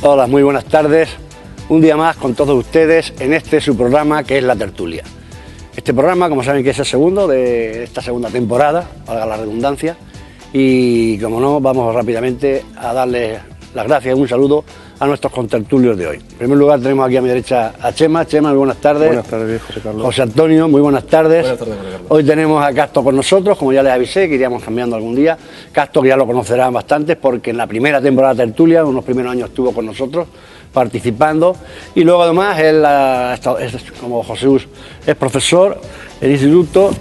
Hola, muy buenas tardes. Un día más con todos ustedes en su programa que es La Tertulia. Este programa, como saben, que es el segundo de esta segunda temporada, valga la redundancia, y como no, vamos rápidamente a darles las gracias y un saludo a nuestros contertulios de hoy. En primer lugar tenemos aquí a mi derecha a Chema. Chema, muy buenas tardes. Buenas tardes, José Carlos. José Antonio, muy buenas tardes. Buenas tardes, José Carlos. Hoy tenemos a Casto con nosotros, como ya les avisé, que iríamos cambiando algún día. Casto, que ya lo conocerán bastante, porque en la primera temporada de Tertulia, unos primeros años estuvo con nosotros, participando, y luego además él, como Jesús, es profesor en el instituto,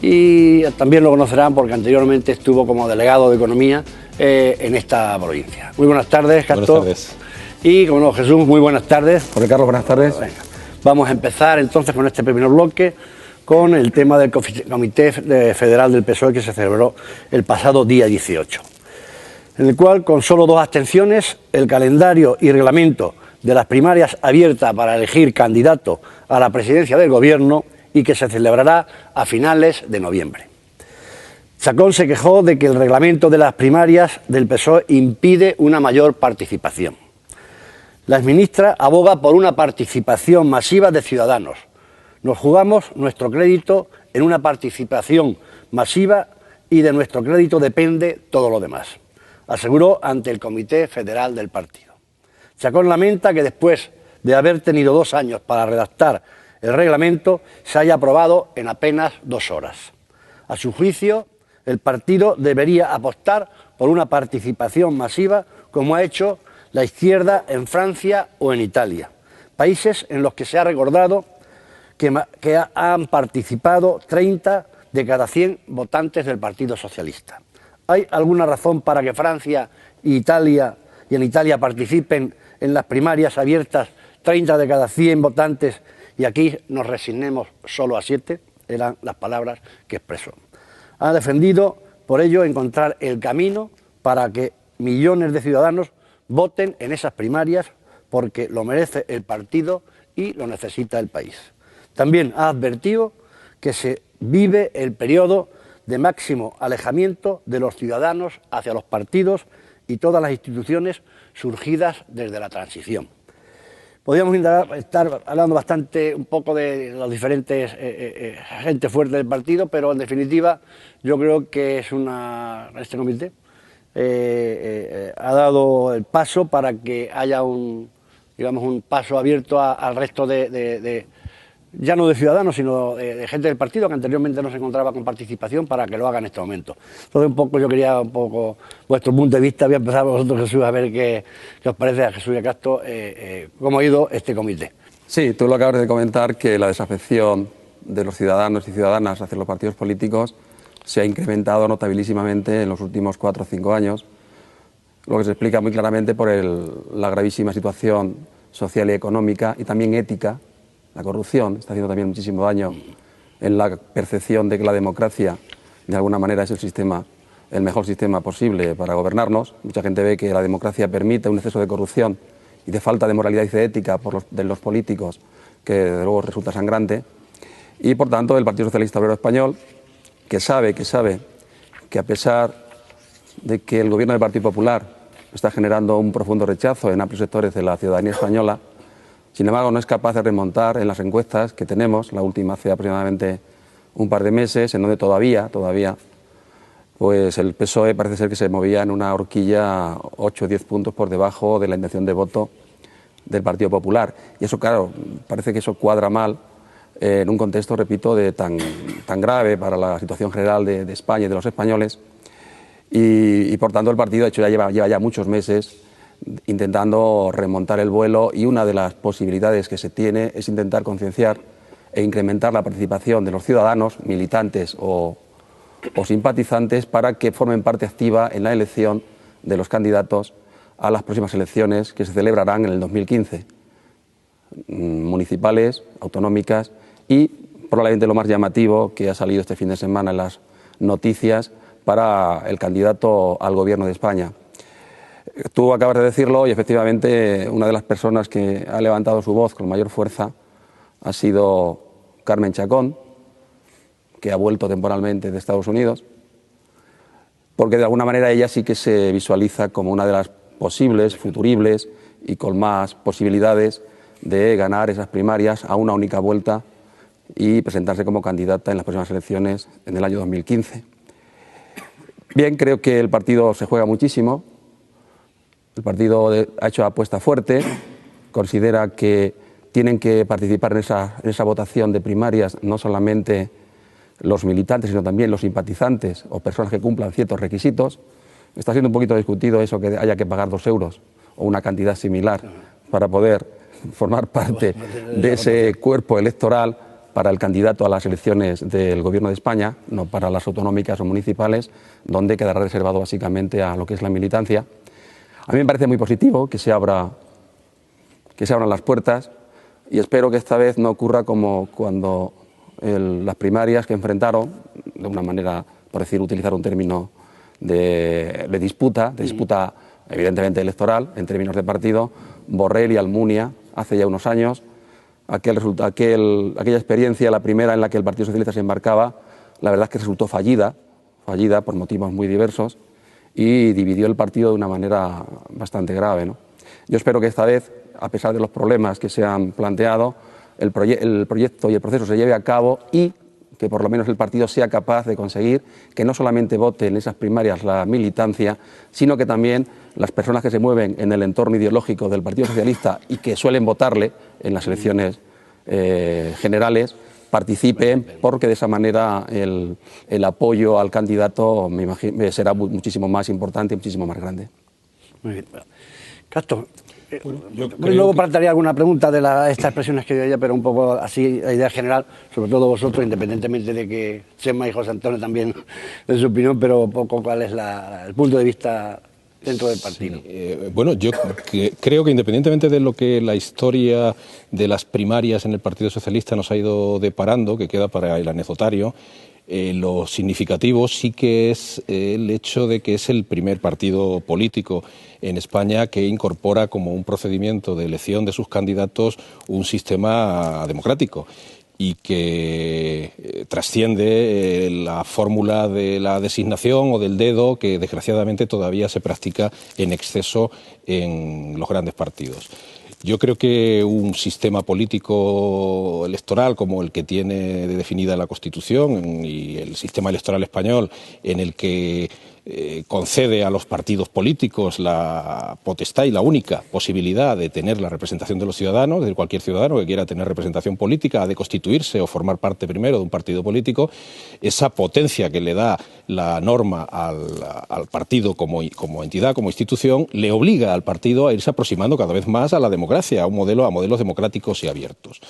y también lo conocerán porque anteriormente estuvo como delegado de Economía en esta provincia. Muy buenas tardes, Casto. Buenas tardes. Y como no, Jesús, muy buenas tardes. José Carlos, buenas tardes. Venga, vamos a empezar entonces con este primer bloque, con el tema del Comité Federal del PSOE que se celebró el pasado día 18, en el cual, con solo 2 abstenciones, el calendario y reglamento de las primarias abiertas para elegir candidato a la presidencia del Gobierno y que se celebrará a finales de noviembre. Chacón se quejó de que el reglamento de las primarias del PSOE impide una mayor participación. La exministra aboga por una participación masiva de ciudadanos. Nos jugamos nuestro crédito en una participación masiva y de nuestro crédito depende todo lo demás, aseguró ante el Comité Federal del partido. Chacón lamenta que después de haber tenido 2 años para redactar el reglamento, se haya aprobado en apenas 2 horas. A su juicio, el partido debería apostar por una participación masiva, como ha hecho la izquierda en Francia o en Italia, países en los que se ha recordado que han participado 30 de cada 100 votantes del Partido Socialista. ¿Hay alguna razón para que Francia e Italia y en Italia participen en las primarias abiertas 30 de cada 100 votantes y aquí nos resignemos solo a 7? Eran las palabras que expresó. Ha defendido, por ello, encontrar el camino para que millones de ciudadanos voten en esas primarias porque lo merece el partido y lo necesita el país. También ha advertido que se vive el periodo de máximo alejamiento de los ciudadanos hacia los partidos y todas las instituciones surgidas desde la transición. Podríamos estar hablando un poco de los diferentes agentes fuertes del partido, pero en definitiva yo creo que este comité ha dado el paso para que haya un paso abierto al resto ya no de ciudadanos, sino de gente del partido que anteriormente no se encontraba con participación para que lo haga en este momento. Entonces yo quería vuestro punto de vista. Voy a empezar por vosotros, Jesús, a ver qué os parece a Jesús y a Casto cómo ha ido este comité. Sí, tú lo acabas de comentar, que la desafección de los ciudadanos y ciudadanas hacia los partidos políticos se ha incrementado notabilísimamente en los últimos 4 o 5 años, lo que se explica muy claramente por la gravísima situación social y económica y también ética. La corrupción está haciendo también muchísimo daño en la percepción de que la democracia, de alguna manera, es el mejor sistema posible para gobernarnos. Mucha gente ve que la democracia permite un exceso de corrupción y de falta de moralidad y de ética de los políticos, que de luego resulta sangrante. Y, por tanto, el Partido Socialista Obrero Español, que sabe que a pesar de que el gobierno del Partido Popular está generando un profundo rechazo en amplios sectores de la ciudadanía española, sin embargo, no es capaz de remontar en las encuestas que tenemos, la última hace aproximadamente un par de meses, en donde todavía, pues el PSOE parece ser que se movía en una horquilla 8 o 10 puntos por debajo de la intención de voto del Partido Popular. Y eso, claro, parece que eso cuadra mal en un contexto, repito, tan grave para la situación general de España y de los españoles. Y por tanto, el partido, de hecho, lleva ya muchos meses intentando remontar el vuelo, y una de las posibilidades que se tiene es intentar concienciar e incrementar la participación de los ciudadanos, militantes o simpatizantes, para que formen parte activa en la elección de los candidatos a las próximas elecciones que se celebrarán en el 2015, municipales, autonómicas y probablemente lo más llamativo que ha salido este fin de semana en las noticias para el candidato al Gobierno de España. Tú acabas de decirlo y efectivamente una de las personas que ha levantado su voz con mayor fuerza ha sido Carmen Chacón, que ha vuelto temporalmente de Estados Unidos, porque de alguna manera ella sí que se visualiza como una de las posibles, futuribles y con más posibilidades de ganar esas primarias a una única vuelta y presentarse como candidata en las próximas elecciones en el año 2015. Bien, creo que el partido se juega muchísimo, el partido ha hecho apuesta fuerte, considera que tienen que participar en esa votación de primarias no solamente los militantes, sino también los simpatizantes o personas que cumplan ciertos requisitos. Está siendo un poquito discutido eso que haya que pagar 2 euros o una cantidad similar para poder formar parte de ese cuerpo electoral para el candidato a las elecciones del Gobierno de España, no para las autonómicas o municipales, donde quedará reservado básicamente a lo que es la militancia. A mí me parece muy positivo que se abran las puertas y espero que esta vez no ocurra como cuando las primarias que enfrentaron, de una manera, por decir, utilizar un término de disputa evidentemente electoral, en términos de partido, Borrell y Almunia, hace ya unos años. Aquella experiencia, la primera en la que el Partido Socialista se embarcaba, la verdad es que resultó fallida por motivos muy diversos y dividió el partido de una manera bastante grave, ¿no? Yo espero que esta vez, a pesar de los problemas que se han planteado, el proyecto y el proceso se lleve a cabo y que por lo menos el partido sea capaz de conseguir que no solamente vote en esas primarias la militancia, sino que también las personas que se mueven en el entorno ideológico del Partido Socialista y que suelen votarle en las elecciones generales participen, porque de esa manera el apoyo al candidato será muchísimo más importante y muchísimo más grande. Muy bien. Castro, luego plantearía alguna pregunta de estas expresiones que dio ella, pero un poco así, la idea general, sobre todo vosotros, independientemente de que Chema y José Antonio también de su opinión, pero un poco cuál es el punto de vista dentro del partido. Sí, bueno, yo creo que independientemente de lo que la historia de las primarias en el Partido Socialista nos ha ido deparando, que queda para el anecdotario, lo significativo sí que es el hecho de que es el primer partido político en España que incorpora como un procedimiento de elección de sus candidatos un sistema democrático y que trasciende la fórmula de la designación o del dedo que desgraciadamente todavía se practica en exceso en los grandes partidos. Yo creo que un sistema político electoral como el que tiene definida la Constitución y el sistema electoral español, en el que concede a los partidos políticos la potestad y la única posibilidad de tener la representación de los ciudadanos, de cualquier ciudadano que quiera tener representación política, de constituirse o formar parte primero de un partido político, esa potencia que le da la norma al partido como entidad, como institución, le obliga al partido a irse aproximando cada vez más a la democracia, a modelos democráticos y abiertos.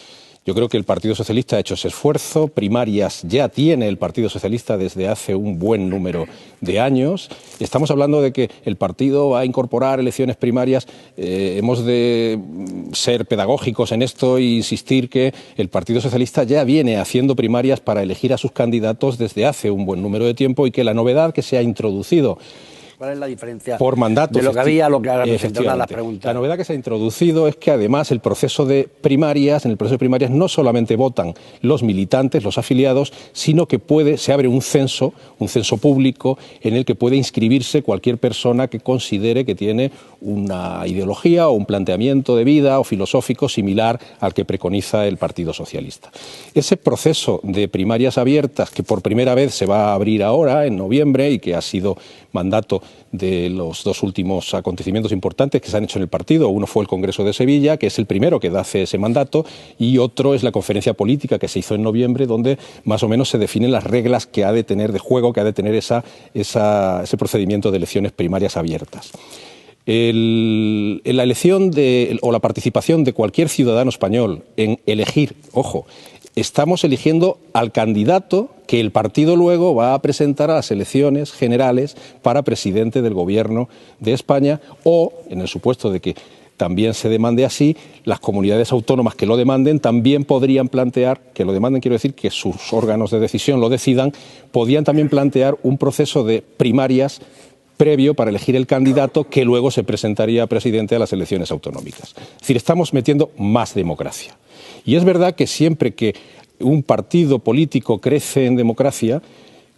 Yo creo que el Partido Socialista ha hecho ese esfuerzo. Primarias ya tiene el Partido Socialista desde hace un buen número de años. Estamos hablando de que el partido va a incorporar elecciones primarias. Hemos de ser pedagógicos en esto e insistir que el Partido Socialista ya viene haciendo primarias para elegir a sus candidatos desde hace un buen número de tiempo y que la novedad que se ha introducido ¿cuál es la diferencia por mandato de lo que había a lo que ahora presentaron las preguntas? La novedad que se ha introducido es que además en el proceso de primarias no solamente votan los militantes, los afiliados, sino que se abre un censo público en el que puede inscribirse cualquier persona que considere que tiene una ideología o un planteamiento de vida o filosófico similar al que preconiza el Partido Socialista. Ese proceso de primarias abiertas, que por primera vez se va a abrir ahora, en noviembre, y que ha sido mandato de los 2 últimos acontecimientos importantes que se han hecho en el partido. Uno fue el Congreso de Sevilla, que es el primero que hace ese mandato, y otro es la conferencia política que se hizo en noviembre, donde más o menos se definen las reglas que ha de tener de juego, que ha de tener ese procedimiento de elecciones primarias abiertas. La elección o la participación de cualquier ciudadano español en elegir, ojo, estamos eligiendo al candidato que el partido luego va a presentar a las elecciones generales para presidente del Gobierno de España o, en el supuesto de que también se demande así, las comunidades autónomas que lo demanden también podrían plantear, que lo demanden quiero decir que sus órganos de decisión lo decidan, podían también plantear un proceso de primarias previo para elegir el candidato que luego se presentaría a presidente a las elecciones autonómicas. Es decir, estamos metiendo más democracia. Y es verdad que siempre que un partido político crece en democracia,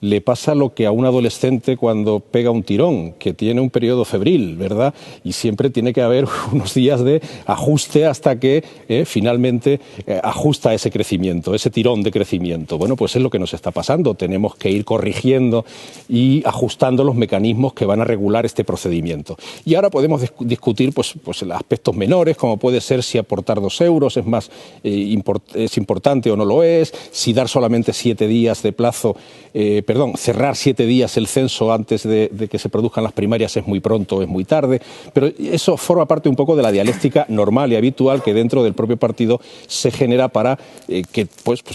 le pasa lo que a un adolescente cuando pega un tirón, que tiene un periodo febril, ¿verdad? Y siempre tiene que haber unos días de ajuste hasta que finalmente ajusta ese crecimiento, ese tirón de crecimiento. Bueno, pues es lo que nos está pasando. Tenemos que ir corrigiendo y ajustando los mecanismos que van a regular este procedimiento. Y ahora podemos discutir pues aspectos menores, como puede ser si aportar 2 euros es importante o no lo es, si dar solamente 7 días de plazo, cerrar 7 días el censo antes de que se produzcan las primarias es muy pronto o es muy tarde, pero eso forma parte un poco de la dialéctica normal y habitual que dentro del propio partido se genera para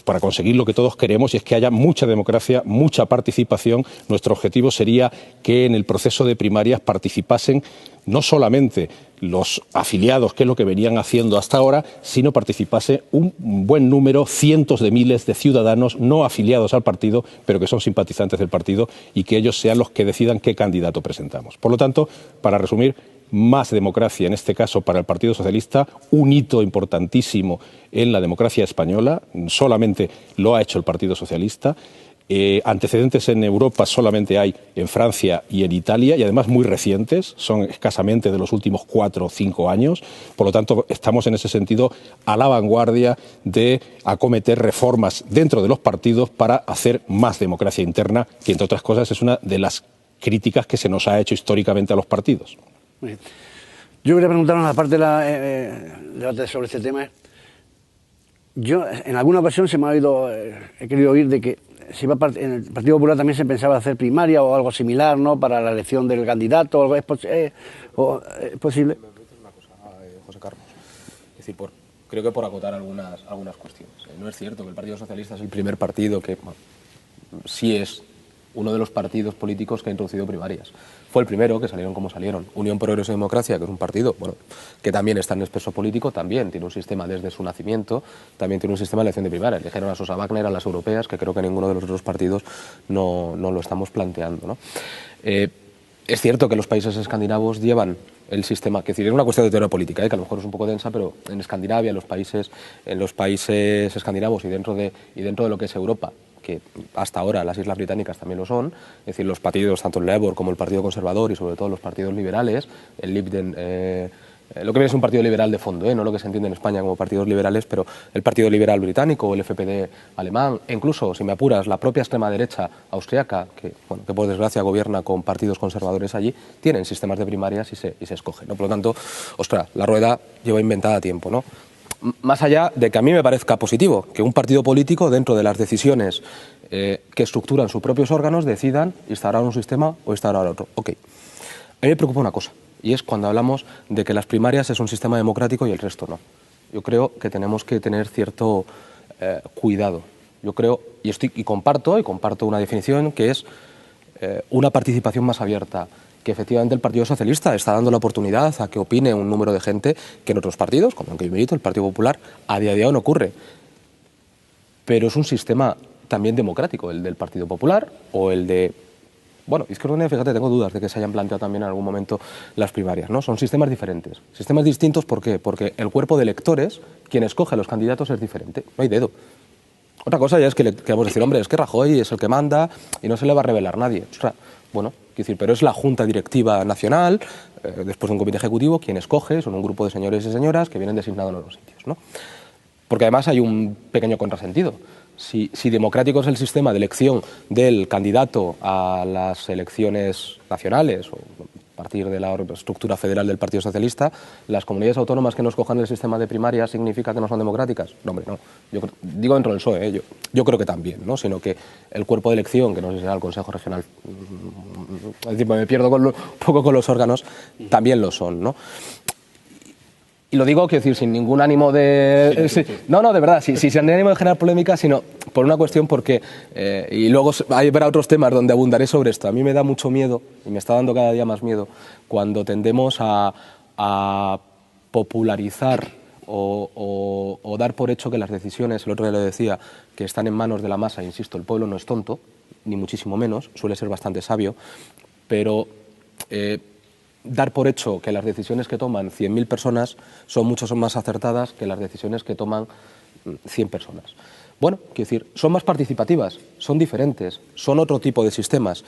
para conseguir lo que todos queremos, y es que haya mucha democracia, mucha participación. Nuestro objetivo sería que en el proceso de primarias participasen no solamente los afiliados, que es lo que venían haciendo hasta ahora, sino participase un buen número, cientos de miles de ciudadanos no afiliados al partido, pero que son simpatizantes del partido, y que ellos sean los que decidan qué candidato presentamos. Por lo tanto, para resumir, más democracia, en este caso para el Partido Socialista, un hito importantísimo en la democracia española, solamente lo ha hecho el Partido Socialista. Antecedentes en Europa solamente hay en Francia y en Italia, y además muy recientes, son escasamente de los últimos 4 o 5 años. Por lo tanto, estamos en ese sentido a la vanguardia de acometer reformas dentro de los partidos para hacer más democracia interna, que entre otras cosas es una de las críticas que se nos ha hecho históricamente a los partidos. Muy bien. Yo quería preguntaros, aparte del debate sobre este tema, yo en alguna ocasión se me ha oído, he querido oír de que en el Partido Popular también se pensaba hacer primaria o algo similar, ¿no?, para la elección del candidato. ¿Es posible? Me permites una cosa, José Carlos. Es decir, creo que por acotar algunas cuestiones. No es cierto que el Partido Socialista es el primer partido que sí es uno de los partidos políticos que ha introducido primarias. Fue el primero, que salieron como salieron. Unión Progreso y Democracia, que es un partido que también está en el espectro político, también tiene un sistema desde su nacimiento, también tiene un sistema de elección de primarias. Eligieron a Sosa Wagner a las europeas, que creo que ninguno de los otros partidos no lo estamos planteando, ¿no? Es cierto que los países escandinavos llevan el sistema, que es una cuestión de teoría política, que a lo mejor es un poco densa, pero en Escandinavia, en los países escandinavos y dentro de lo que es Europa, que hasta ahora las Islas Británicas también lo son, es decir, los partidos, tanto el Labour como el Partido Conservador y sobre todo los partidos liberales, el Lib Dem, lo que viene es un partido liberal de fondo, no lo que se entiende en España como partidos liberales, pero el Partido Liberal británico o el FPD alemán, e incluso, si me apuras, la propia extrema derecha austriaca, que por desgracia gobierna con partidos conservadores allí, tienen sistemas de primarias y se escogen, ¿no? Por lo tanto, ostras, la rueda lleva inventada a tiempo, ¿no? Más allá de que a mí me parezca positivo que un partido político, dentro de las decisiones que estructuran sus propios órganos, decidan instaurar un sistema o instaurar otro. Ok. A mí me preocupa una cosa, y es cuando hablamos de que las primarias es un sistema democrático y el resto no. Yo creo que tenemos que tener cierto cuidado. Yo creo, y comparto una definición que es una participación más abierta, que efectivamente el Partido Socialista está dando la oportunidad a que opine un número de gente que en otros partidos, como el milito, el Partido Popular, a día de hoy no ocurre. Pero es un sistema también democrático, el del Partido Popular o el de... Izquierda Unida, fíjate, tengo dudas de que se hayan planteado también en algún momento las primarias, ¿no? Son sistemas diferentes. Sistemas distintos, ¿por qué? Porque el cuerpo de electores, quien escoge a los candidatos, es diferente. No hay dedo. Otra cosa ya es que le queremos decir, hombre, es que Rajoy es el que manda y no se le va a revelar nadie. Pero es la Junta Directiva Nacional, después de un comité ejecutivo, quien escoge, son un grupo de señores y señoras que vienen designados en los sitios, ¿no? Porque además hay un pequeño contrasentido. Si democrático es el sistema de elección del candidato a las elecciones nacionales, o a partir de la estructura federal del Partido Socialista, las comunidades autónomas que no escojan el sistema de primaria significa que no son democráticas. No, hombre, no. Yo digo dentro del PSOE, yo creo que también, ¿no? Sino que el cuerpo de elección, que no sé si será el Consejo Regional, es decir, me pierdo un poco con los órganos, también lo son, ¿no? Y lo digo, quiero decir, sin ningún ánimo de... No, de verdad, sin ánimo de generar polémica, sino por una cuestión porque... y luego habrá otros temas donde abundaré sobre esto. A mí me da mucho miedo, y me está dando cada día más miedo, cuando tendemos a popularizar o dar por hecho que las decisiones, el otro día lo decía, que están en manos de la masa. Insisto, el pueblo no es tonto, ni muchísimo menos, suele ser bastante sabio, pero... dar por hecho que las decisiones que toman 100.000 personas son mucho más acertadas que las decisiones que toman 100 personas. Bueno, quiero decir, son más participativas, son diferentes, son otro tipo de sistemas,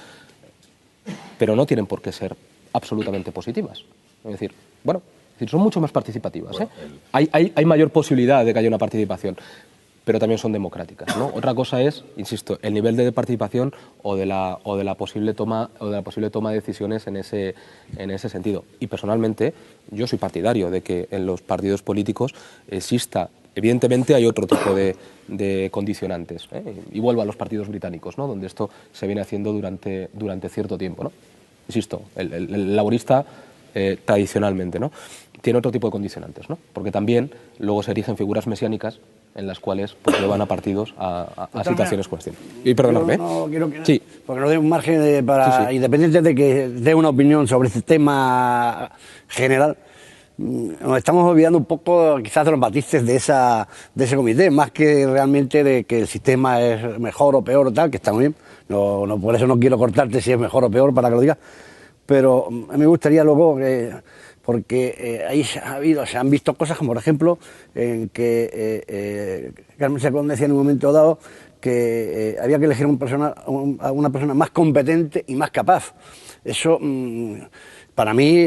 pero no tienen por qué ser absolutamente positivas. Es decir, bueno, son mucho más participativas. Bueno, hay mayor posibilidad de que haya una participación, pero también son democráticas, ¿no? Otra cosa es, insisto, el nivel de participación o de la posible toma de decisiones en ese sentido. Y personalmente yo soy partidario de que en los partidos políticos exista. Evidentemente hay otro tipo de condicionantes, y vuelvo a los partidos británicos, ¿no? Donde esto se viene haciendo durante cierto tiempo, ¿no? Insisto, el laborista tradicionalmente, ¿no? Tiene otro tipo de condicionantes, ¿no? Porque también luego se erigen figuras mesiánicas en las cuales pues llevan a partidos a situaciones cuestiones. Y perdonadme. No quiero que, sí. Porque no doy un margen para, sí. Independiente de que dé una opinión sobre este tema general, nos estamos olvidando un poco quizás de los matices de ese comité, más que realmente de que el sistema es mejor o peor o tal, que está muy bien. No, por eso no quiero cortarte si es mejor o peor para que lo digas, pero a mí me gustaría luego porque ahí se han visto cosas como, por ejemplo, en que Carmen Chacón decía en un momento dado que había que elegir a una persona más competente y más capaz. Eso, para mí,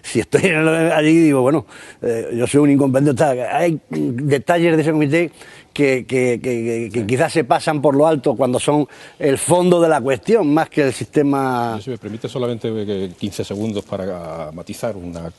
si estoy allí, digo, bueno, yo soy un incompetente. Hay detalles de ese comité que quizás se pasan por lo alto cuando son el fondo de la cuestión, más que el sistema... Si me permite solamente 15 segundos para matizar una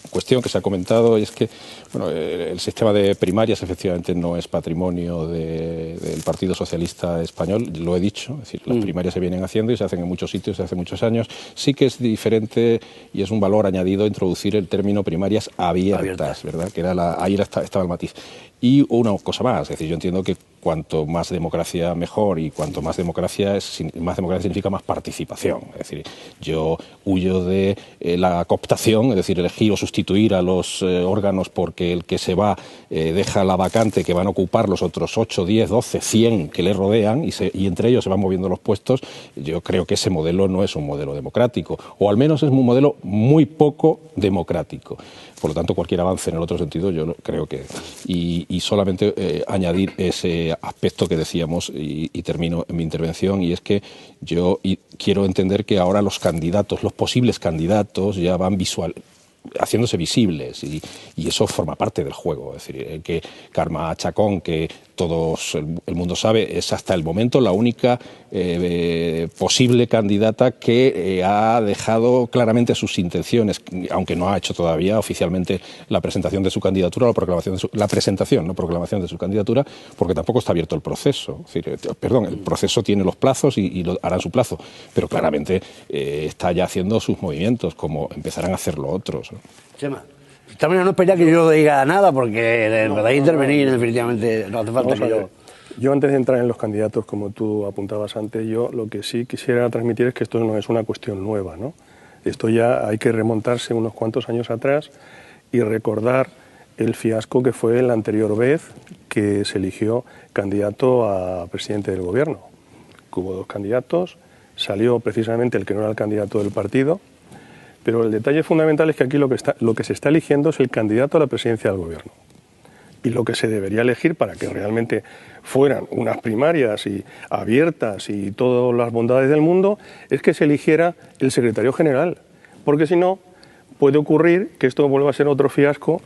cuestión que se ha comentado, y es que bueno, el sistema de primarias efectivamente no es patrimonio del Partido Socialista Español, lo he dicho, es decir, las primarias se vienen haciendo y se hacen en muchos sitios desde hace muchos años. Sí que es diferente y es un valor añadido introducir el término primarias abiertas. ¿Verdad? Que era ahí estaba el matiz. Y una cosa más, es decir, yo entiendo que cuanto más democracia mejor, y cuanto más democracia significa más participación. Es decir, yo huyo de la cooptación, es decir, elegir o sustituir a los órganos porque el que se va deja la vacante que van a ocupar los otros 8, 10, 12, 100 que le rodean y entre ellos se van moviendo los puestos. Yo creo que ese modelo no es un modelo democrático, o al menos es un modelo muy poco democrático. Por lo tanto, cualquier avance en el otro sentido yo creo que... Y solamente añadir ese aspecto que decíamos y termino en mi intervención, y es que yo quiero entender que ahora los posibles candidatos ya van haciéndose visibles y eso forma parte del juego. Es decir, que Karma Chacón, que el mundo sabe, es hasta el momento la única posible candidata que ha dejado claramente sus intenciones, aunque no ha hecho todavía oficialmente la presentación de su candidatura o proclamación de su candidatura, porque tampoco está abierto el proceso. Es decir, el proceso tiene los plazos y harán su plazo, pero claramente está ya haciendo sus movimientos, como empezarán a hacerlo otros, ¿no? Chema, también no espera que yo diga nada, porque podéis intervenir, definitivamente. No hace falta que yo... Yo, antes de entrar en los candidatos, como tú apuntabas antes, yo lo que sí quisiera transmitir es que esto no es una cuestión nueva, ¿no? Esto ya hay que remontarse unos cuantos años atrás y recordar el fiasco que fue la anterior vez que se eligió candidato a presidente del gobierno. Hubo dos candidatos, salió precisamente el que no era el candidato del partido, pero el detalle fundamental es que aquí lo que se está eligiendo es el candidato a la presidencia del gobierno. Y lo que se debería elegir para que realmente fueran unas primarias abiertas y todas las bondades del mundo es que se eligiera el secretario general. Porque si no, puede ocurrir que esto vuelva a ser otro fiasco,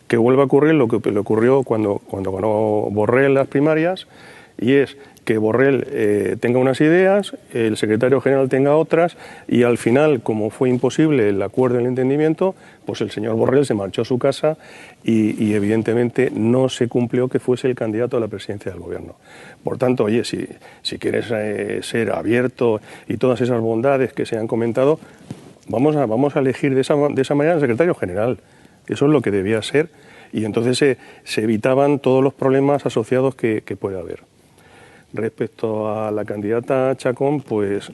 que vuelva a ocurrir lo que le ocurrió cuando ganó Borrell las primarias, y es que Borrell tenga unas ideas, el secretario general tenga otras, y al final, como fue imposible el acuerdo y el entendimiento, pues el señor Borrell se marchó a su casa y evidentemente no se cumplió que fuese el candidato a la presidencia del gobierno. Por tanto, oye, si quieres ser abierto y todas esas bondades que se han comentado, vamos a elegir de esa manera al secretario general. Eso es lo que debía ser, y entonces se evitaban todos los problemas asociados que puede haber. Respecto a la candidata Chacón, pues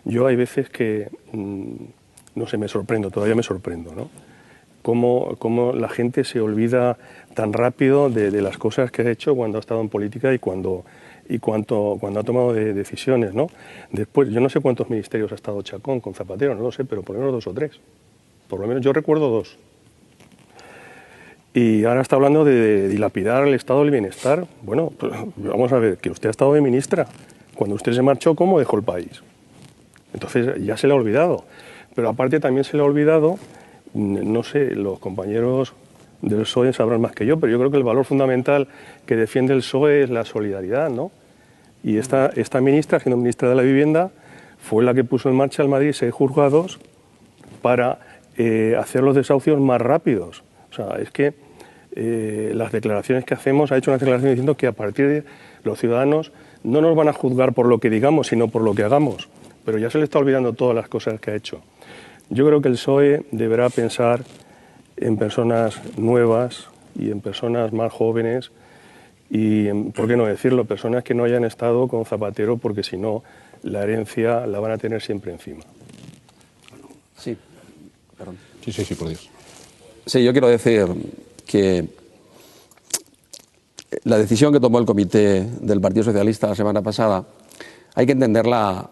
yo hay veces que, no sé, todavía me sorprendo, ¿no? Cómo la gente se olvida tan rápido de las cosas que ha hecho cuando ha estado en política y cuando ha tomado decisiones, ¿no? Después, yo no sé cuántos ministerios ha estado Chacón con Zapatero, no lo sé, pero por lo menos 2 o 3. Por lo menos yo recuerdo 2. Y ahora está hablando de dilapidar el estado del bienestar. Bueno, pues vamos a ver, que usted ha estado de ministra. Cuando usted se marchó, ¿cómo dejó el país? Entonces ya se le ha olvidado. Pero aparte también se le ha olvidado, no sé, los compañeros del PSOE sabrán más que yo, pero yo creo que el valor fundamental que defiende el PSOE es la solidaridad, ¿no? Y esta ministra, siendo ministra de la Vivienda, fue la que puso en marcha el Madrid 6 juzgados para hacer los desahucios más rápidos. O sea, es que las declaraciones que hacemos, ha hecho una declaración diciendo que a partir de los ciudadanos no nos van a juzgar por lo que digamos, sino por lo que hagamos. Pero ya se le está olvidando todas las cosas que ha hecho. Yo creo que el PSOE deberá pensar en personas nuevas y en personas más jóvenes y, por qué no decirlo, personas que no hayan estado con Zapatero, porque si no, la herencia la van a tener siempre encima. Sí, perdón. Sí, por Dios. Sí, yo quiero decir que la decisión que tomó el comité del Partido Socialista la semana pasada hay que entenderla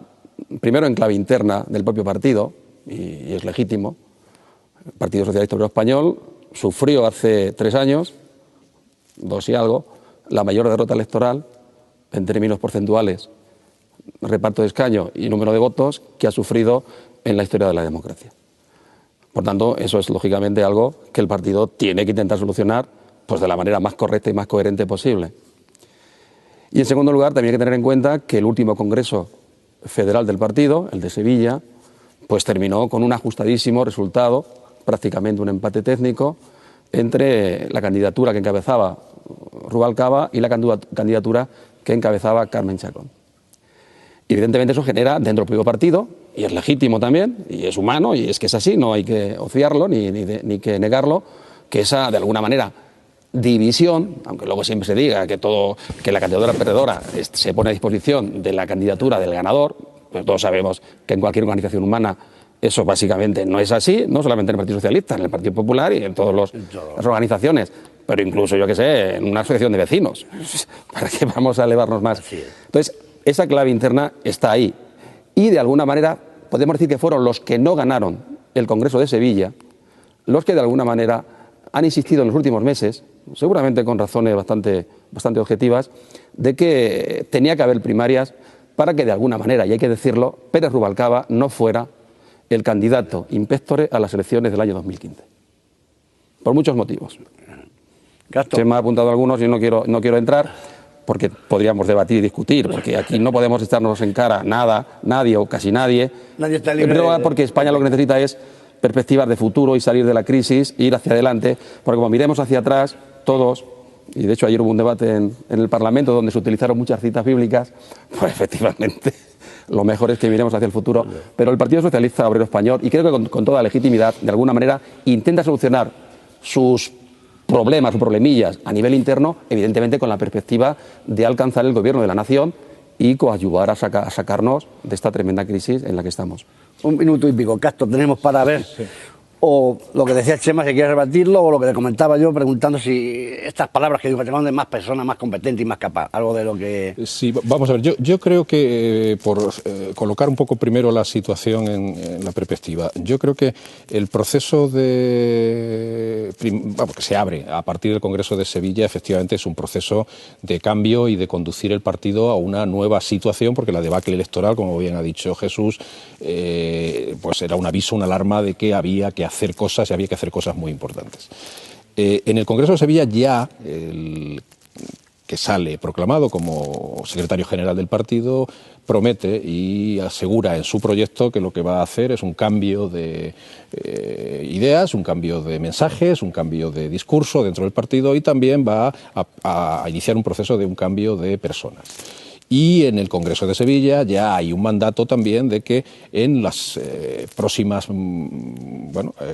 primero en clave interna del propio partido, y es legítimo. El Partido Socialista Obrero Español sufrió hace 3 años, 2 y algo, la mayor derrota electoral en términos porcentuales, reparto de escaños y número de votos que ha sufrido en la historia de la democracia. Por tanto, eso es lógicamente algo que el partido tiene que intentar solucionar pues, de la manera más correcta y más coherente posible. Y en segundo lugar, también hay que tener en cuenta que el último Congreso Federal del partido, el de Sevilla, pues terminó con un ajustadísimo resultado, prácticamente un empate técnico, entre la candidatura que encabezaba Rubalcaba y la candidatura que encabezaba Carmen Chacón. Y evidentemente eso genera dentro del propio partido, y es legítimo también, y es humano, y es que es así, no hay que obviarlo ni que negarlo, que esa, de alguna manera, división, aunque luego siempre se diga que la candidatura perdedora se pone a disposición de la candidatura del ganador, pues todos sabemos que en cualquier organización humana eso básicamente no es así, no solamente en el Partido Socialista, en el Partido Popular y en todas las organizaciones, pero incluso, yo que sé, en una asociación de vecinos. ¿Para qué vamos a elevarnos más? Entonces, esa clave interna está ahí. Y de alguna manera podemos decir que fueron los que no ganaron el Congreso de Sevilla, los que de alguna manera han insistido en los últimos meses, seguramente con razones bastante objetivas, de que tenía que haber primarias para que de alguna manera, y hay que decirlo, Pérez Rubalcaba no fuera el candidato in pectore a las elecciones del año 2015. Por muchos motivos. Se me han apuntado algunos y no quiero entrar, porque podríamos debatir y discutir, porque aquí no podemos echarnos en cara nadie o casi nadie. Nadie está libre. Pero porque España lo que necesita es perspectivas de futuro y salir de la crisis e ir hacia adelante, porque como miremos hacia atrás, todos, y de hecho ayer hubo un debate en el Parlamento donde se utilizaron muchas citas bíblicas, pues efectivamente lo mejor es que miremos hacia el futuro, pero el Partido Socialista Obrero Español, y creo que con toda legitimidad, de alguna manera, intenta solucionar sus problemas o problemillas a nivel interno, evidentemente con la perspectiva de alcanzar el gobierno de la nación y coadyuvar a sacarnos de esta tremenda crisis en la que estamos. 1 minuto y pico, Castro, tenemos para ver, o lo que decía Chema, si quiere rebatirlo, o lo que le comentaba yo, preguntando si estas palabras que digo, que tenemos de más personas, más competentes y más capaz, algo de lo que... Sí, vamos a ver, yo creo que por colocar un poco primero la situación en la perspectiva, yo creo que el proceso que se abre a partir del Congreso de Sevilla efectivamente es un proceso de cambio y de conducir el partido a una nueva situación, porque la debacle electoral, como bien ha dicho Jesús, pues era un aviso, una alarma de que había que hacer cosas y había que hacer cosas muy importantes. En el Congreso de Sevilla ya el que sale proclamado como secretario general del partido promete y asegura en su proyecto que lo que va a hacer es un cambio de ideas, un cambio de mensajes, un cambio de discurso dentro del partido y también va a iniciar un proceso de un cambio de personas. Y en el Congreso de Sevilla ya hay un mandato también de que en las próximas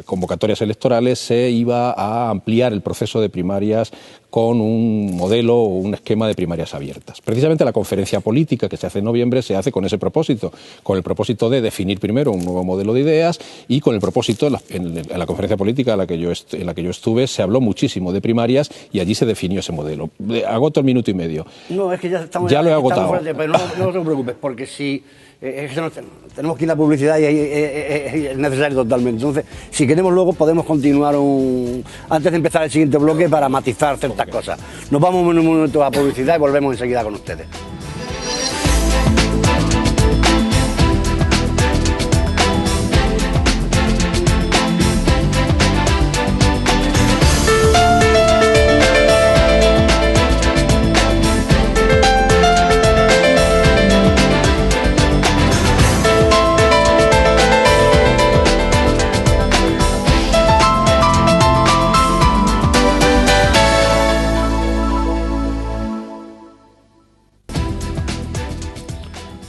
convocatorias electorales se iba a ampliar el proceso de primarias con un modelo o un esquema de primarias abiertas. Precisamente la conferencia política que se hace en noviembre se hace con ese propósito, con el propósito de definir primero un nuevo modelo de ideas y con el propósito, en la conferencia política en la que yo estuve, se habló muchísimo de primarias y allí se definió ese modelo. Agoto el minuto y medio. No, es que ya estamos... Ya lo he agotado. Pero no te preocupes, porque si es que tenemos que ir a la publicidad y es necesario totalmente. Entonces, si queremos luego podemos continuar antes de empezar el siguiente bloque para matizar ciertas cosas. Nos vamos un momento a publicidad y volvemos enseguida con ustedes.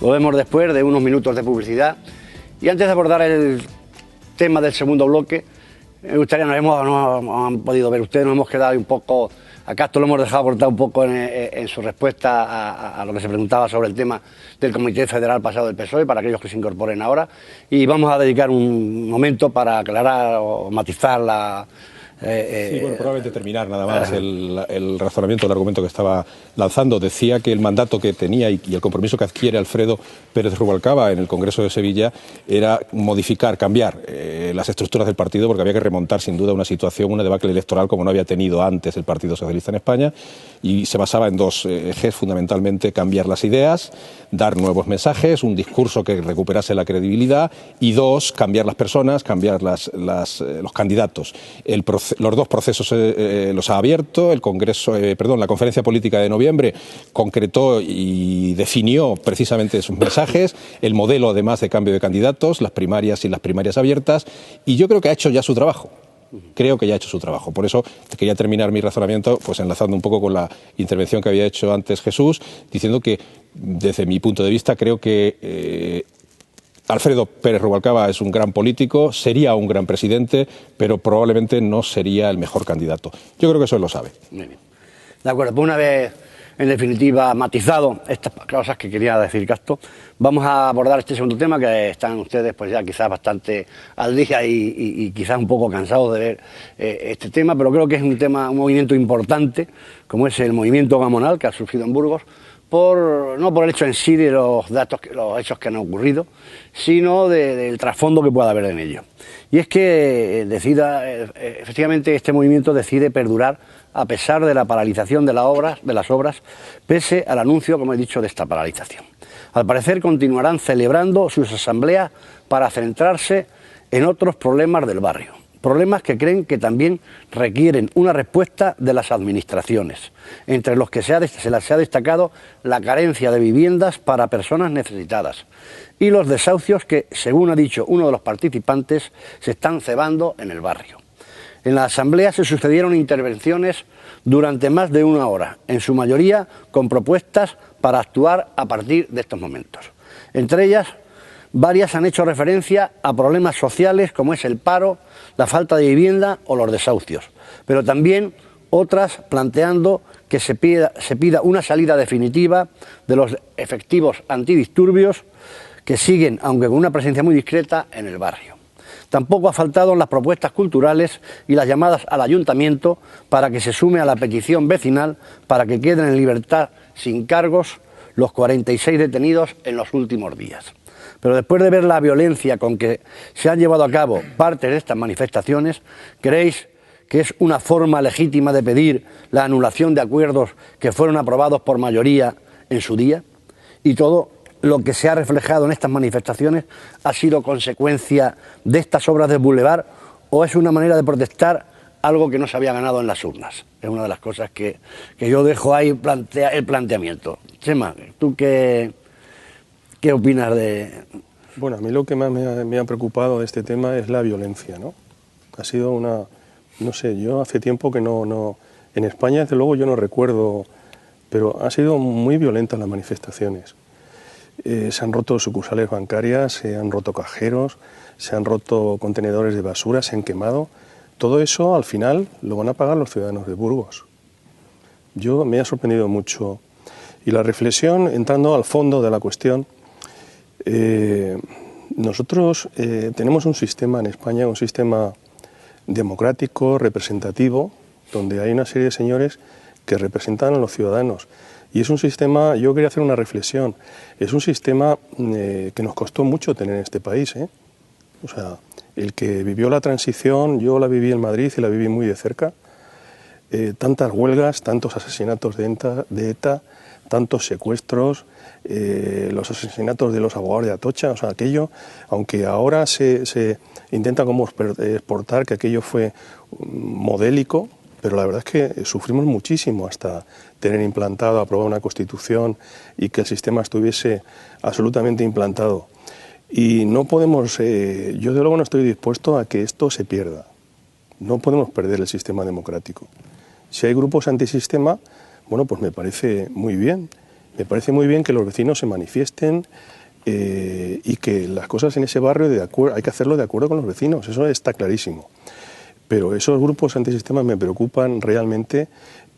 Volvemos después de unos minutos de publicidad y antes de abordar el tema del segundo bloque, me gustaría, no han podido ver ustedes, nos hemos quedado un poco, a Castro lo hemos dejado cortar un poco en su respuesta a lo que se preguntaba sobre el tema del Comité Federal pasado del PSOE, para aquellos que se incorporen ahora, y vamos a dedicar un momento para aclarar o matizar sí, bueno, probablemente terminar nada más el razonamiento, el argumento que estaba lanzando. Decía que el mandato que tenía y el compromiso que adquiere Alfredo Pérez Rubalcaba en el Congreso de Sevilla era modificar, cambiar las estructuras del partido, porque había que remontar sin duda una situación, una debacle electoral como no había tenido antes el Partido Socialista en España, y se basaba en dos ejes fundamentalmente: cambiar las ideas, dar nuevos mensajes, un discurso que recuperase la credibilidad, y dos, cambiar las personas, cambiar los candidatos. Los dos procesos los ha abierto. La conferencia política de noviembre concretó y definió precisamente esos mensajes, el modelo además de cambio de candidatos, las primarias y las primarias abiertas, y yo creo que ha hecho ya su trabajo. Creo que ya ha hecho su trabajo. Por eso quería terminar mi razonamiento pues enlazando un poco con la intervención que había hecho antes Jesús, diciendo que desde mi punto de vista creo que Alfredo Pérez Rubalcaba es un gran político, sería un gran presidente, pero probablemente no sería el mejor candidato. Yo creo que eso él lo sabe. Muy bien. De acuerdo, pues una vez en definitiva matizado estas cosas que quería decir Castro, vamos a abordar este segundo tema, que están ustedes pues ya quizás bastante al día y quizás un poco cansados de ver este tema, pero creo que es un movimiento importante, como es el movimiento gamonal que ha surgido en Burgos, no por el hecho en sí de los hechos que han ocurrido, sino del trasfondo que pueda haber en ello. Y es que efectivamente este movimiento decide perdurar a pesar de la paralización de las obras, pese al anuncio, como he dicho, de esta paralización. Al parecer continuarán celebrando sus asambleas para centrarse en otros problemas del barrio. Problemas que creen que también requieren una respuesta de las administraciones, entre los que se ha destacado la carencia de viviendas para personas necesitadas y los desahucios que, según ha dicho uno de los participantes, se están cebando en el barrio. En la asamblea se sucedieron intervenciones durante más de una hora, en su mayoría con propuestas para actuar a partir de estos momentos. Entre ellas, varias han hecho referencia a problemas sociales como es el paro, la falta de vivienda o los desahucios, pero también otras planteando que se pida una salida definitiva de los efectivos antidisturbios que siguen, aunque con una presencia muy discreta, en el barrio. Tampoco ha faltado las propuestas culturales y las llamadas al ayuntamiento para que se sume a la petición vecinal para que queden en libertad sin cargos los 46 detenidos en los últimos días. Pero después de ver la violencia con que se han llevado a cabo parte de estas manifestaciones, ¿creéis que es una forma legítima de pedir la anulación de acuerdos que fueron aprobados por mayoría en su día? Y todo lo que se ha reflejado en estas manifestaciones ha sido consecuencia de estas obras del Boulevard, ¿o es una manera de protestar algo que no se había ganado en las urnas? Es una de las cosas que yo dejo ahí el planteamiento. Chema, ¿tú qué opinas de...? Bueno, a mí lo que más me ha preocupado de este tema es la violencia, ¿no? Ha sido no sé, yo hace tiempo que no... En España, desde luego, yo no recuerdo, pero han sido muy violentas las manifestaciones. Se han roto sucursales bancarias, se han roto cajeros, se han roto contenedores de basura, se han quemado. Todo eso, al final, lo van a pagar los ciudadanos de Burgos. Me ha sorprendido mucho. Y la reflexión, entrando al fondo de la cuestión, nosotros tenemos un sistema en España, un sistema democrático, representativo, donde hay una serie de señores que representan a los ciudadanos. Y es un sistema, yo quería hacer una reflexión, es un sistema que nos costó mucho tener en este país, ¿eh? O sea, el que vivió la transición, yo la viví en Madrid y la viví muy de cerca, tantas huelgas, tantos asesinatos de ETA, tantos secuestros, los asesinatos de los abogados de Atocha, o sea, aquello, aunque ahora se intenta como exportar que aquello fue modélico, pero la verdad es que sufrimos muchísimo hasta tener implantado, aprobado una Constitución y que el sistema estuviese absolutamente implantado. Y no podemos, yo de luego no estoy dispuesto a que esto se pierda. No podemos perder el sistema democrático. Si hay grupos antisistema, bueno, pues me parece muy bien. Me parece muy bien que los vecinos se manifiesten y que las cosas en ese barrio hay que hacerlo de acuerdo con los vecinos, eso está clarísimo. Pero esos grupos antisistema me preocupan realmente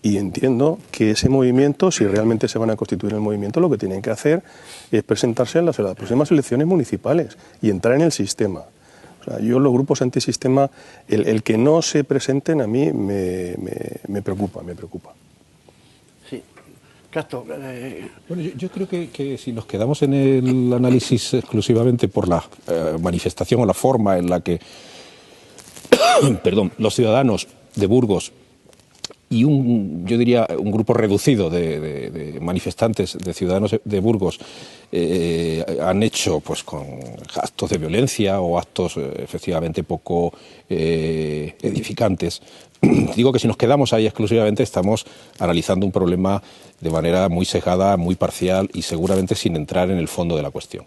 y entiendo que ese movimiento, si realmente se van a constituir el movimiento, lo que tienen que hacer es presentarse en las próximas elecciones municipales y entrar en el sistema. O sea, yo los grupos antisistema, el que no se presenten a mí me preocupa. Sí. Castro, Bueno, yo creo que si nos quedamos en el análisis exclusivamente por la manifestación o la forma en la que perdón, los ciudadanos de Burgos y yo diría un grupo reducido de manifestantes, de ciudadanos de Burgos, han hecho pues con actos de violencia o actos efectivamente poco edificantes. Digo que si nos quedamos ahí exclusivamente estamos analizando un problema de manera muy sesgada, muy parcial y seguramente sin entrar en el fondo de la cuestión.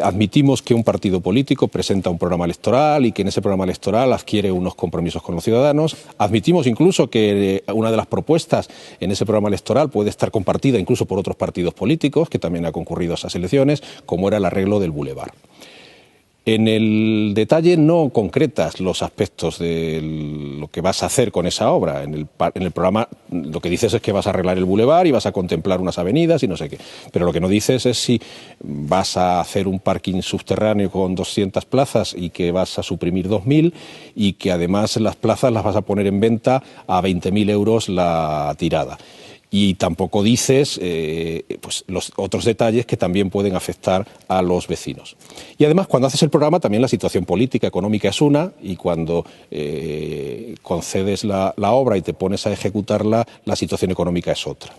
Admitimos que un partido político presenta un programa electoral y que en ese programa electoral adquiere unos compromisos con los ciudadanos. Admitimos incluso que una de las propuestas en ese programa electoral puede estar compartida incluso por otros partidos políticos que también han concurrido a esas elecciones, como era el arreglo del Boulevard. En el detalle no concretas los aspectos de lo que vas a hacer con esa obra. En el programa lo que dices es que vas a arreglar el bulevar y vas a contemplar unas avenidas y no sé qué. Pero lo que no dices es si vas a hacer un parking subterráneo con 200 plazas y que vas a suprimir 2.000 y que además las plazas las vas a poner en venta a 20.000 euros la tirada. Y tampoco dices pues los otros detalles que también pueden afectar a los vecinos. Y además, cuando haces el programa, también la situación política, económica es una, y cuando concedes la obra y te pones a ejecutarla, la situación económica es otra.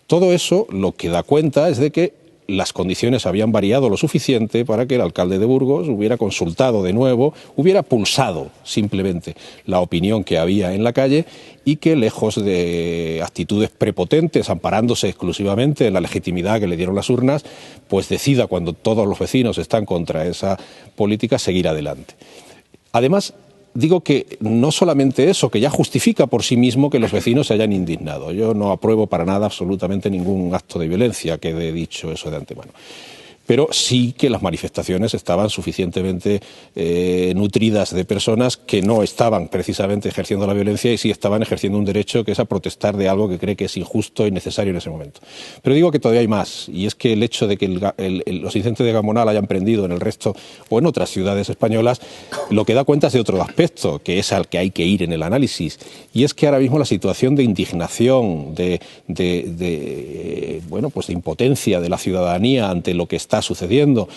Todo eso lo que da cuenta es de que las condiciones habían variado lo suficiente para que el alcalde de Burgos hubiera consultado de nuevo, hubiera pulsado simplemente la opinión que había en la calle y que, lejos de actitudes prepotentes, amparándose exclusivamente en la legitimidad que le dieron las urnas, pues decida, cuando todos los vecinos están contra esa política, seguir adelante. Además, digo que no solamente eso, que ya justifica por sí mismo que los vecinos se hayan indignado. Yo no apruebo para nada absolutamente ningún acto de violencia, quede dicho eso de antemano. Pero sí que las manifestaciones estaban suficientemente nutridas de personas que no estaban precisamente ejerciendo la violencia y sí estaban ejerciendo un derecho, que es a protestar de algo que cree que es injusto y necesario en ese momento. Pero digo que todavía hay más, y es que el hecho de que los incidentes de Gamonal hayan prendido en el resto o en otras ciudades españolas, lo que da cuenta es de otro aspecto, que es al que hay que ir en el análisis, y es que ahora mismo la situación de indignación, de impotencia de la ciudadanía ante lo que está sucediendo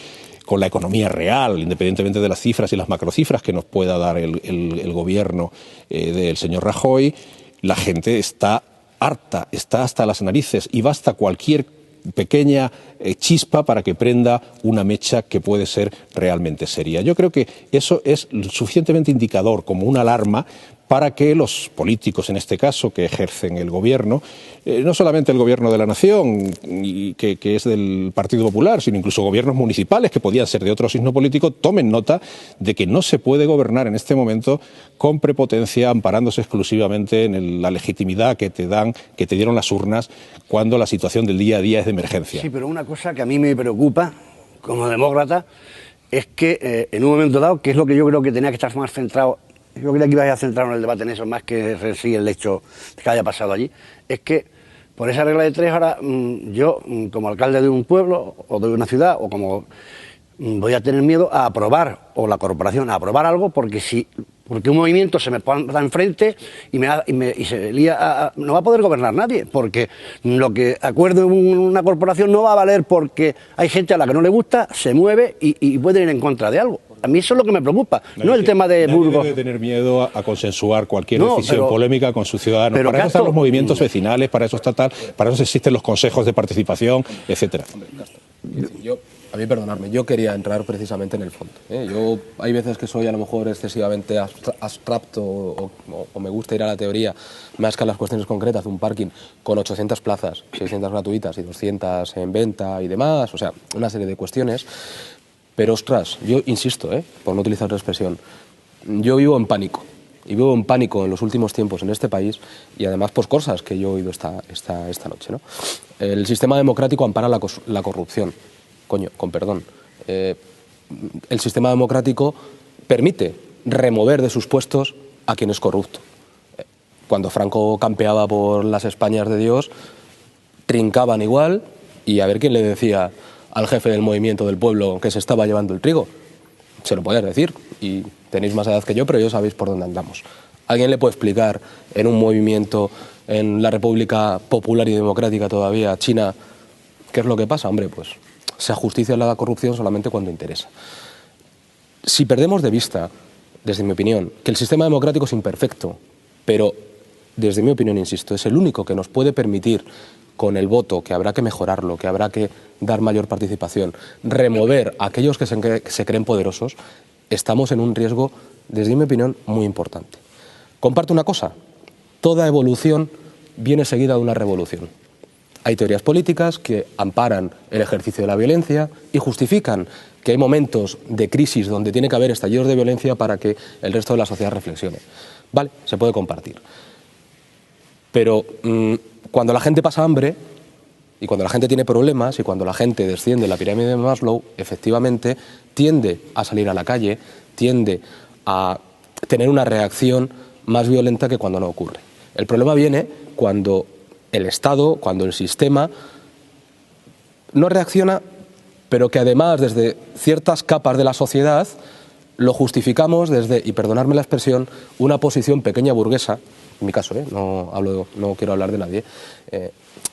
con la economía real, independientemente de las cifras y las macrocifras que nos pueda dar el gobierno del señor Rajoy, la gente está harta, está hasta las narices y basta cualquier pequeña chispa para que prenda una mecha que puede ser realmente seria. Yo creo que eso es suficientemente indicador, como una alarma, para que los políticos, en este caso, que ejercen el gobierno, no solamente el gobierno de la nación, que es del Partido Popular, sino incluso gobiernos municipales, que podían ser de otro signo político, tomen nota de que no se puede gobernar en este momento con prepotencia, amparándose exclusivamente en la legitimidad que te dieron las urnas, cuando la situación del día a día es de emergencia. Sí, pero una cosa que a mí me preocupa, como demócrata, es que en un momento dado, que es lo que yo creo que tenía que estar más centrado. Yo creía que ibais a centrar en el debate en eso más que el hecho que haya pasado allí. Es que por esa regla de tres ahora yo, como alcalde de un pueblo o de una ciudad o como voy a tener miedo a aprobar, o la corporación a aprobar algo, porque un movimiento se me pone enfrente y se lía no va a poder gobernar nadie, porque lo que acuerdo en una corporación no va a valer, porque hay gente a la que no le gusta, se mueve y puede ir en contra de algo. A mí eso es lo que me preocupa, no el tema de Burgos. Nadie debe tener miedo a consensuar cualquier decisión polémica con sus ciudadanos. Para eso están los movimientos vecinales, para eso para eso existen los consejos de participación, etcétera. A mí, perdonadme, yo quería entrar precisamente en el fondo. Yo hay veces que soy a lo mejor excesivamente abstracto o me gusta ir a la teoría más que a las cuestiones concretas de un parking con 800 plazas, 600 gratuitas y 200 en venta y demás, o sea, una serie de cuestiones. Pero, ostras, yo insisto, por no utilizar otra expresión, yo vivo en pánico. Y vivo en pánico en los últimos tiempos en este país y además por cosas que yo he oído esta noche, ¿no? El sistema democrático ampara la corrupción. Coño, con perdón. El sistema democrático permite remover de sus puestos a quien es corrupto. Cuando Franco campeaba por las Españas de Dios, trincaban igual y a ver quién le decía al jefe del movimiento del pueblo que se estaba llevando el trigo. Se lo podías decir y tenéis más edad que yo, pero ya sabéis por dónde andamos. ¿Alguien le puede explicar en un movimiento en la República Popular y Democrática todavía, China, qué es lo que pasa? Hombre, pues se ajusticia la corrupción solamente cuando interesa. Si perdemos de vista, desde mi opinión, que el sistema democrático es imperfecto, pero desde mi opinión, insisto, es el único que nos puede permitir, con el voto, que habrá que mejorarlo, que habrá que dar mayor participación, remover a aquellos que se creen poderosos, estamos en un riesgo, desde mi opinión, muy importante. Comparto una cosa, toda evolución viene seguida de una revolución. Hay teorías políticas que amparan el ejercicio de la violencia y justifican que hay momentos de crisis donde tiene que haber estallidos de violencia para que el resto de la sociedad reflexione. Vale, se puede compartir. Pero cuando la gente pasa hambre y cuando la gente tiene problemas y cuando la gente desciende la pirámide de Maslow, efectivamente tiende a salir a la calle, tiende a tener una reacción más violenta que cuando no ocurre. El problema viene cuando el Estado, cuando el sistema no reacciona, pero que además desde ciertas capas de la sociedad lo justificamos desde, y perdonadme la expresión, una posición pequeña burguesa, en mi caso, no quiero hablar de nadie,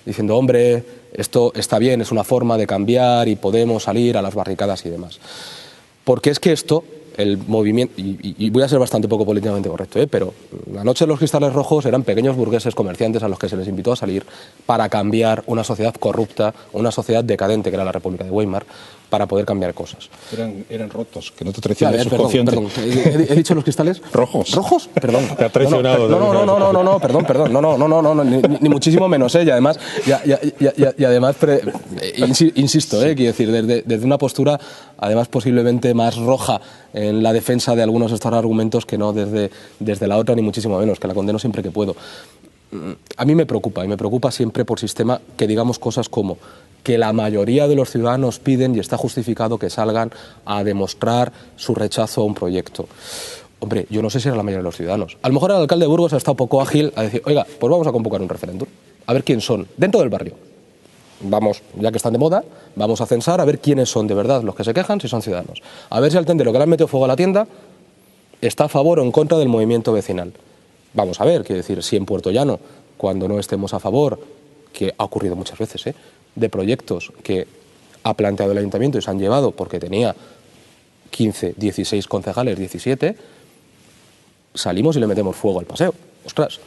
diciendo, hombre, esto está bien, es una forma de cambiar y podemos salir a las barricadas y demás. Porque es que esto, el movimiento, y voy a ser bastante poco políticamente correcto, pero la noche de los cristales rojos eran pequeños burgueses comerciantes a los que se les invitó a salir para cambiar una sociedad corrupta, una sociedad decadente que era la República de Weimar, para poder cambiar cosas. Eran rotos, que no te traiciones el subconsciente. Perdón. ¿He dicho los cristales? Rojos. ¿Rojos? Perdón. Te ha traicionado. No, perdón, ni muchísimo menos, y además, insisto, quiero decir, desde una postura, además posiblemente más roja en la defensa de algunos de estos argumentos que no desde la otra, ni muchísimo menos, que la condeno siempre que puedo. A mí me preocupa, y me preocupa siempre por sistema que digamos cosas como que la mayoría de los ciudadanos piden y está justificado que salgan a demostrar su rechazo a un proyecto. Hombre, yo no sé si era la mayoría de los ciudadanos. A lo mejor el alcalde de Burgos ha estado poco ágil a decir, oiga, pues vamos a convocar un referéndum, a ver quién son, dentro del barrio. Vamos, ya que están de moda, vamos a censar a ver quiénes son de verdad los que se quejan, si son ciudadanos. A ver si el tendero que le han metido fuego a la tienda está a favor o en contra del movimiento vecinal. Vamos a ver, quiero decir, si en Puerto Llano, cuando no estemos a favor, que ha ocurrido muchas veces, de proyectos que ha planteado el ayuntamiento y se han llevado porque tenía 15, 16 concejales, 17, salimos y le metemos fuego al paseo. Ostras,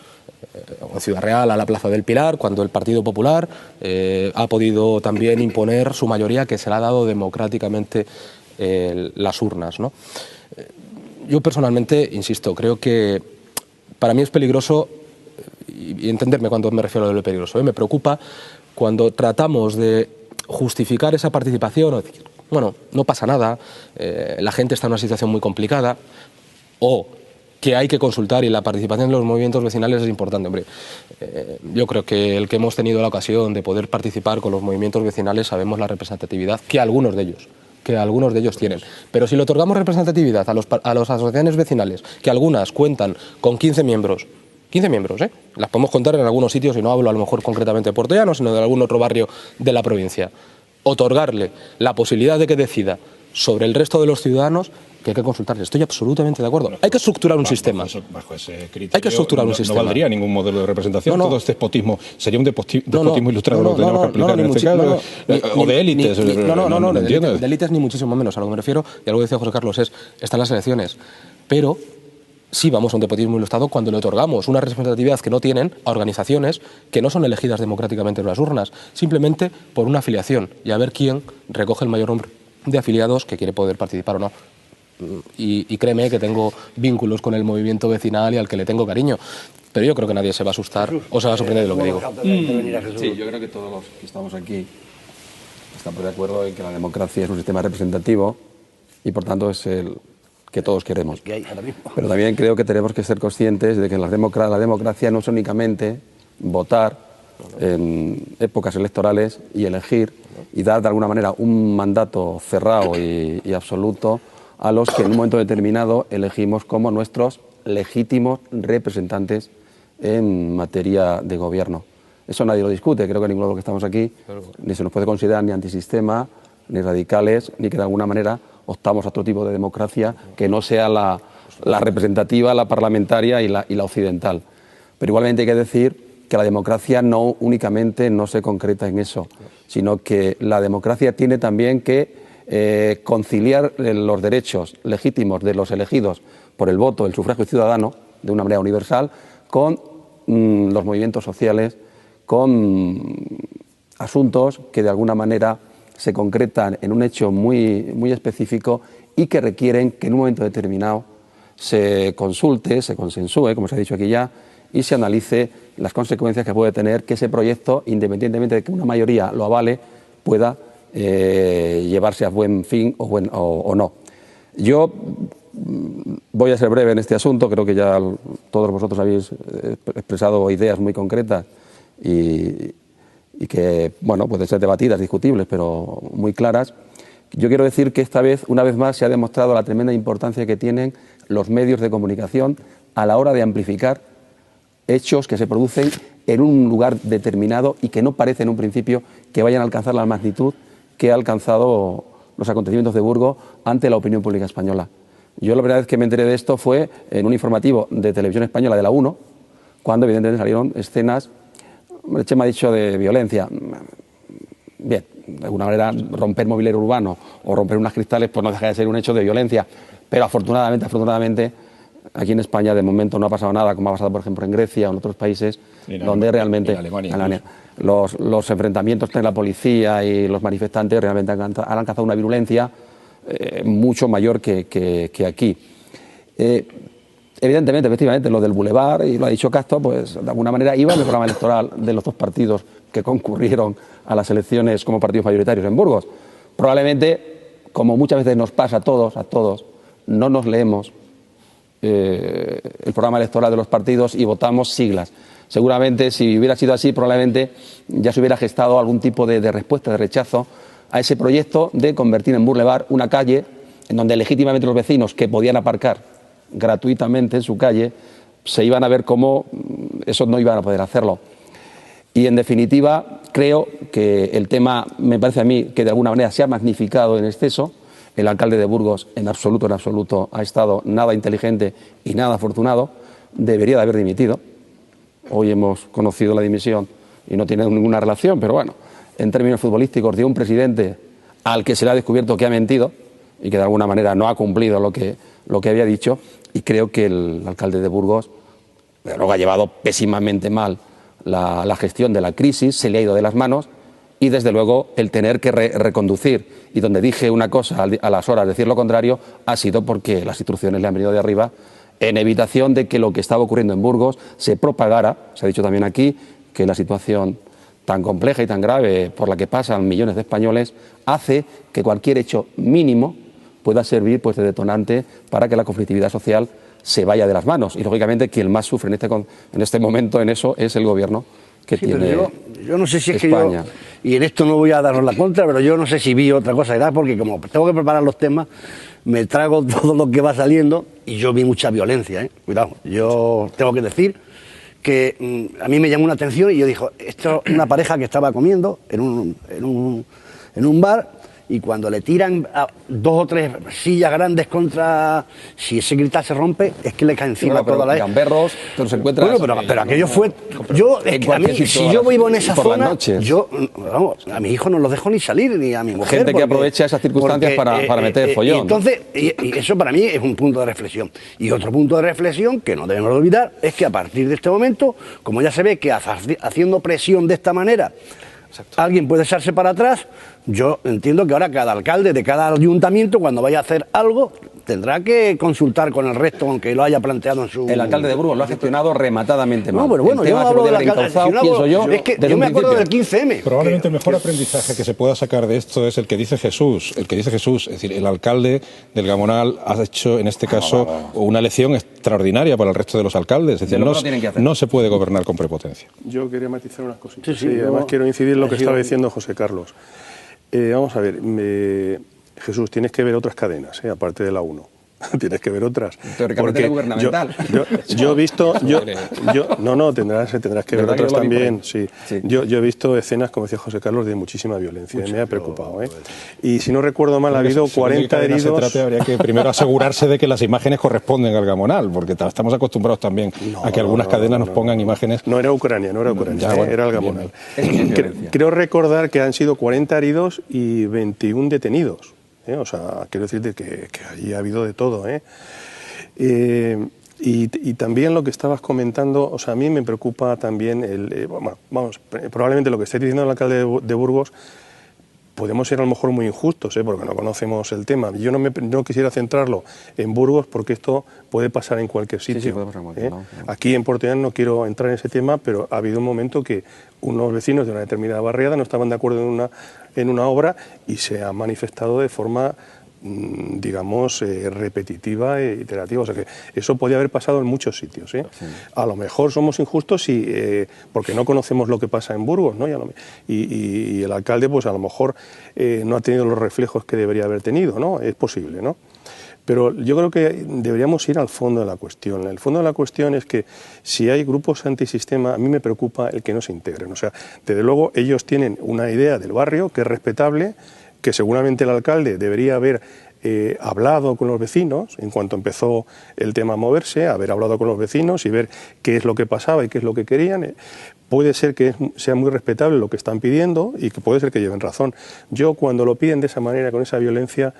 en Ciudad Real, a la Plaza del Pilar, cuando el Partido Popular ha podido también imponer su mayoría que se le ha dado democráticamente las urnas, ¿no? Yo personalmente, insisto, creo que para mí es peligroso, y entenderme cuando me refiero a lo peligroso, me preocupa cuando tratamos de justificar esa participación o decir, bueno, no pasa nada, la gente está en una situación muy complicada, o que hay que consultar y la participación en los movimientos vecinales es importante. Hombre, yo creo que el que hemos tenido la ocasión de poder participar con los movimientos vecinales sabemos la representatividad que algunos de ellos tienen. Pero si le otorgamos representatividad a las asociaciones vecinales, que algunas cuentan con 15 miembros, las podemos contar en algunos sitios, y no hablo a lo mejor concretamente de Puerto Llano, sino de algún otro barrio de la provincia, otorgarle la posibilidad de que decida sobre el resto de los ciudadanos que hay que consultarles. Estoy absolutamente de acuerdo. Hay que estructurar un sistema. Bajo ese criterio, hay que estructurar un sistema. No valdría ningún modelo de representación. Todo este despotismo sería un despotismo ilustrado lo que tenemos que aplicar en este caso. O de élites. No, de élites ni muchísimo menos. A lo que me refiero, y algo que decía José Carlos, están las elecciones. Pero sí vamos a un despotismo ilustrado cuando le otorgamos una representatividad que no tienen a organizaciones que no son elegidas democráticamente en las urnas, simplemente por una afiliación, y a ver quién recoge el mayor número de afiliados que quiere poder participar o no. Y créeme que tengo vínculos con el movimiento vecinal y al que le tengo cariño, pero yo creo que nadie se va a asustar o se va a sorprender de lo que digo. Sí, yo creo que todos los que estamos aquí estamos de acuerdo en que la democracia es un sistema representativo y por tanto es el que todos queremos. Pero también creo que tenemos que ser conscientes de que la democracia no es únicamente votar en épocas electorales y elegir y dar de alguna manera un mandato cerrado y absoluto a los que en un momento determinado elegimos como nuestros legítimos representantes en materia de gobierno. Eso nadie lo discute, creo que ninguno de los que estamos aquí ni se nos puede considerar ni antisistema, ni radicales, ni que de alguna manera optamos a otro tipo de democracia que no sea la representativa, la parlamentaria y la occidental. Pero igualmente hay que decir que la democracia no únicamente no se concreta en eso, sino que la democracia tiene también que conciliar los derechos legítimos de los elegidos por el voto, el sufragio ciudadano, de una manera universal, con los movimientos sociales, con asuntos que de alguna manera se concretan en un hecho muy específico y que requieren que en un momento determinado se consulte, se consensúe, como se ha dicho aquí ya, y se analice las consecuencias que puede tener que ese proyecto, independientemente de que una mayoría lo avale, pueda llevarse a buen fin o no. Yo voy a ser breve en este asunto, creo que ya todos vosotros habéis expresado ideas muy concretas y que, bueno, pueden ser debatidas, discutibles, pero muy claras. Yo quiero decir que esta vez, una vez más, se ha demostrado la tremenda importancia que tienen los medios de comunicación a la hora de amplificar hechos que se producen en un lugar determinado y que no parece en un principio que vayan a alcanzar la magnitud que ha alcanzado los acontecimientos de Burgos ante la opinión pública española. Yo la primera vez que me enteré de esto fue en un informativo de Televisión Española de la 1, cuando evidentemente salieron escenas, Chema ha dicho, de violencia. Bien, de alguna manera romper mobiliario urbano o romper unas cristales pues no deja de ser un hecho de violencia, pero afortunadamente aquí en España de momento no ha pasado nada, como ha pasado por ejemplo en Grecia o en otros países donde realmente Alemania, los enfrentamientos entre la policía y los manifestantes realmente han alcanzado una virulencia mucho mayor que aquí. Evidentemente, efectivamente, lo del Boulevard, y lo ha dicho Castro, pues de alguna manera iba en el programa electoral de los dos partidos que concurrieron a las elecciones como partidos mayoritarios en Burgos. Probablemente, como muchas veces nos pasa a todos, no nos leemos el programa electoral de los partidos y votamos siglas. Seguramente, si hubiera sido así, probablemente ya se hubiera gestado algún tipo de respuesta, de rechazo a ese proyecto de convertir en Boulevard una calle en donde legítimamente los vecinos que podían aparcar gratuitamente en su calle se iban a ver cómo esos no iban a poder hacerlo. Y en definitiva, creo que el tema, me parece a mí, que de alguna manera se ha magnificado en exceso. El alcalde de Burgos, en absoluto, ha estado nada inteligente y nada afortunado. Debería de haber dimitido. Hoy hemos conocido la dimisión y no tiene ninguna relación, pero bueno, en términos futbolísticos, de un presidente al que se le ha descubierto que ha mentido y que de alguna manera no ha cumplido lo que había dicho, y creo que el alcalde de Burgos luego ha llevado pésimamente mal la gestión de la crisis, se le ha ido de las manos, y desde luego el tener que reconducir, y donde dije una cosa a las horas decir lo contrario, ha sido porque las instrucciones le han venido de arriba, en evitación de que lo que estaba ocurriendo en Burgos se propagara. Se ha dicho también aquí que la situación tan compleja y tan grave por la que pasan millones de españoles hace que cualquier hecho mínimo pueda servir pues de detonante para que la conflictividad social se vaya de las manos. Y lógicamente quien más sufre en este momento en eso es el gobierno que tiene yo no sé si es España. que y en esto no voy a daros la contra, pero yo no sé si vi otra cosa, era porque como tengo que preparar los temas, me trago todo lo que va saliendo y yo vi mucha violencia, cuidado. Yo tengo que decir que a mí me llamó una atención y yo dije, esto es una pareja que estaba comiendo en un bar y cuando le tiran a 2 o 3 sillas grandes contra... Si ese cristal se rompe, es que le cae encima toda la... Gamberros, pero se encuentra... Bueno, pero aquello fue... Yo, es que a mí, si yo vivo en esa zona, yo, vamos, a mi hijo no los dejo ni salir, ni a mi mujer. Gente que aprovecha esas circunstancias para meter follón. Y entonces, y eso para mí es un punto de reflexión. Y otro punto de reflexión que no debemos olvidar es que a partir de este momento, como ya se ve que haciendo presión de esta manera, alguien puede echarse para atrás, yo entiendo que ahora cada alcalde de cada ayuntamiento, cuando vaya a hacer algo, tendrá que consultar con el resto, aunque lo haya planteado en su... El alcalde de Burgos lo ha gestionado rematadamente mal. No, pero bueno, yo hablo del alcalde, pienso yo, es que yo me acuerdo del 15M. Probablemente el mejor aprendizaje que se pueda sacar de esto es el que dice Jesús. El que dice Jesús, es decir, el alcalde del Gamonal ha hecho, en este caso, una lección extraordinaria para el resto de los alcaldes. Es decir, no se puede gobernar con prepotencia. Yo quería matizar unas cositas. Sí, además quiero incidir en lo que estaba diciendo José Carlos. Vamos a ver, Jesús, tienes que ver otras cadenas, aparte de la 1. Tienes que ver otras. Teóricamente la gubernamental. Yo he visto... tendrás que ver otras también. Sí. Yo he visto escenas, como decía José Carlos, de muchísima violencia. Me ha preocupado. Y si no recuerdo mal, ha habido 40 heridos... Habría que primero asegurarse de que las imágenes corresponden al Gamonal, porque estamos acostumbrados también a que algunas cadenas nos pongan imágenes... No era Ucrania, era el Gamonal. Creo recordar que han sido 40 heridos y 21 detenidos. O sea, quiero decirte que allí ha habido de todo. Y también lo que estabas comentando, o sea, a mí me preocupa también probablemente lo que esté diciendo el alcalde de Burgos, podemos ser a lo mejor muy injustos, porque no conocemos el tema. Yo no quisiera centrarlo en Burgos porque esto puede pasar en cualquier sitio. Sí, puede pasar en cualquier lado. Aquí en Portellán no quiero entrar en ese tema, pero ha habido un momento que unos vecinos de una determinada barriada no estaban de acuerdo en una obra y se ha manifestado de forma, digamos, repetitiva e iterativa. O sea que eso podía haber pasado en muchos sitios. Sí. A lo mejor somos injustos porque no conocemos lo que pasa en Burgos, ¿no? Y el alcalde, pues a lo mejor no ha tenido los reflejos que debería haber tenido, ¿no? Es posible, ¿no? Pero yo creo que deberíamos ir al fondo de la cuestión. El fondo de la cuestión es que si hay grupos antisistema, a mí me preocupa el que no se integren. O sea, desde luego ellos tienen una idea del barrio que es respetable, que seguramente el alcalde debería haber hablado con los vecinos en cuanto empezó el tema a moverse, haber hablado con los vecinos y ver qué es lo que pasaba y qué es lo que querían. Puede ser que sea muy respetable lo que están pidiendo y que puede ser que lleven razón. Yo cuando lo piden de esa manera, con esa violencia,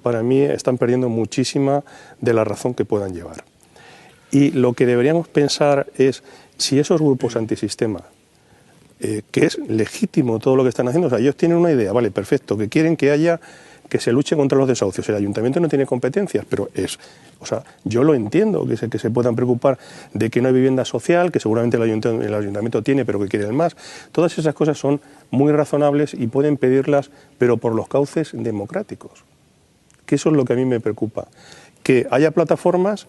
para mí están perdiendo muchísima de la razón que puedan llevar. Y lo que deberíamos pensar es si esos grupos antisistema, que es legítimo todo lo que están haciendo, o sea, ellos tienen una idea, vale, perfecto, que quieren que se luche contra los desahucios. El ayuntamiento no tiene competencias, pero yo lo entiendo, que se puedan preocupar de que no hay vivienda social, que seguramente el ayuntamiento tiene, pero que quieren más. Todas esas cosas son muy razonables y pueden pedirlas, pero por los cauces democráticos. Que eso es lo que a mí me preocupa. Que haya plataformas,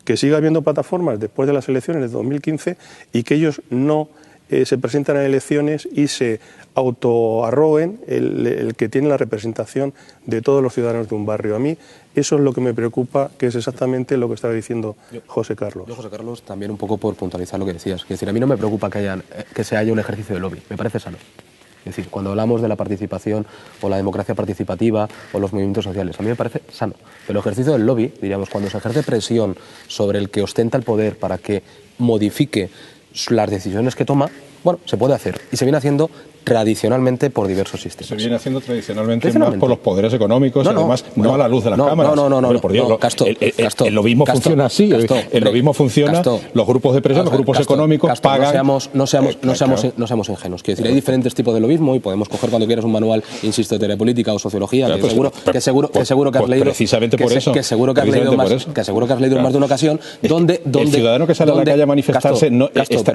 que siga habiendo plataformas después de las elecciones de 2015 y que ellos no se presentan a elecciones y se autoarroguen el que tiene la representación de todos los ciudadanos de un barrio. A mí eso es lo que me preocupa, que es exactamente lo que estaba diciendo José Carlos. Yo, José Carlos, también un poco por puntualizar lo que decías. Es decir, a mí no me preocupa que se haya un ejercicio de lobby, me parece sano. Es decir, cuando hablamos de la participación o la democracia participativa o los movimientos sociales, a mí me parece sano. Pero el ejercicio del lobby, diríamos, cuando se ejerce presión sobre el que ostenta el poder para que modifique las decisiones que toma, bueno, se puede hacer y se viene haciendo tradicionalmente por diversos sistemas. Se viene haciendo tradicionalmente más por los poderes económicos y además no a la luz de las cámaras. No, por Dios, el lobismo funciona así. El lobismo funciona, los grupos de presión, los grupos económicos pagan... No seamos ingenuos. Quiero decir, hay diferentes tipos de lobismo y podemos coger cuando quieras un manual, insisto, de teoría política o sociología, que seguro que has leído... Precisamente por eso. Que seguro que has leído en más de una ocasión, donde... El ciudadano que sale a la calle a manifestarse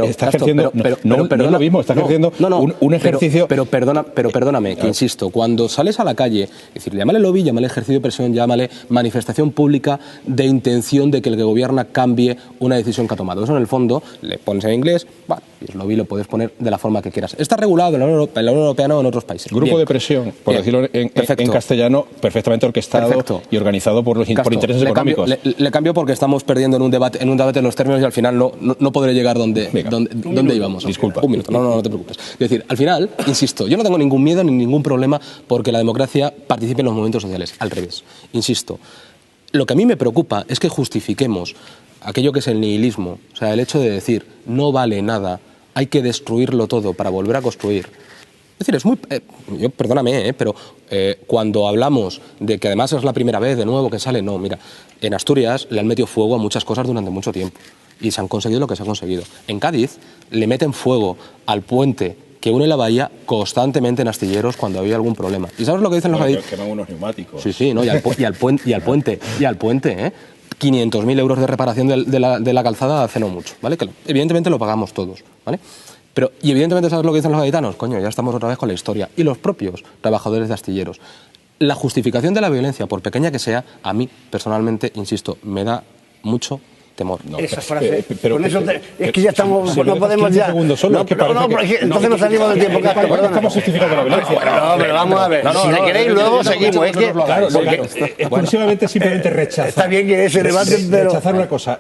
está ejerciendo... No es lo mismo, está ejerciendo un ejercicio... Pero perdóname, que insisto, cuando sales a la calle, es decir, llámale lobby, llámale ejercicio de presión, llámale manifestación pública de intención de que el que gobierna cambie una decisión que ha tomado. Eso en el fondo, le pones en inglés, y el lobby lo puedes poner de la forma que quieras. Está regulado en la Unión Europea o en otros países. Grupo de presión, por decirlo en castellano, perfectamente orquestado y organizado por intereses económicos. Le cambio porque estamos perdiendo en un debate los términos y al final no podré llegar donde íbamos. Disculpa. Un minuto, no te preocupes. Es decir, al final, insisto, yo no tengo ningún miedo ni ningún problema porque la democracia participe en los movimientos sociales. Al revés, insisto. Lo que a mí me preocupa es que justifiquemos aquello que es el nihilismo, o sea, el hecho de decir, no vale nada, hay que destruirlo todo para volver a construir. Es decir, es muy... perdóname, pero cuando hablamos de que además es la primera vez de nuevo que sale, no, mira, en Asturias le han metido fuego a muchas cosas durante mucho tiempo y se han conseguido lo que se ha conseguido. En Cádiz le meten fuego al puente que une la bahía constantemente en astilleros cuando había algún problema. ¿Y sabes lo que dicen los gaditanos? Queman unos neumáticos. Sí, ¿no? y al puente, 500.000 euros de reparación de la calzada hace no mucho, ¿vale? Que evidentemente lo pagamos todos, ¿vale? Pero, y evidentemente, ¿sabes lo que dicen los gaditanos? Coño, ya estamos otra vez con la historia. Y los propios trabajadores de astilleros. La justificación de la violencia, por pequeña que sea, a mí, personalmente, insisto, me da mucho temor. No, esa frase, con eso es que ya estamos, no podemos ya... entonces nos salimos del tiempo. Estamos justificando la violencia. Pero vamos a ver, si le queréis luego seguimos. Es que exclusivamente simplemente rechazar. Está bien que ese debate, pero... Rechazar una cosa,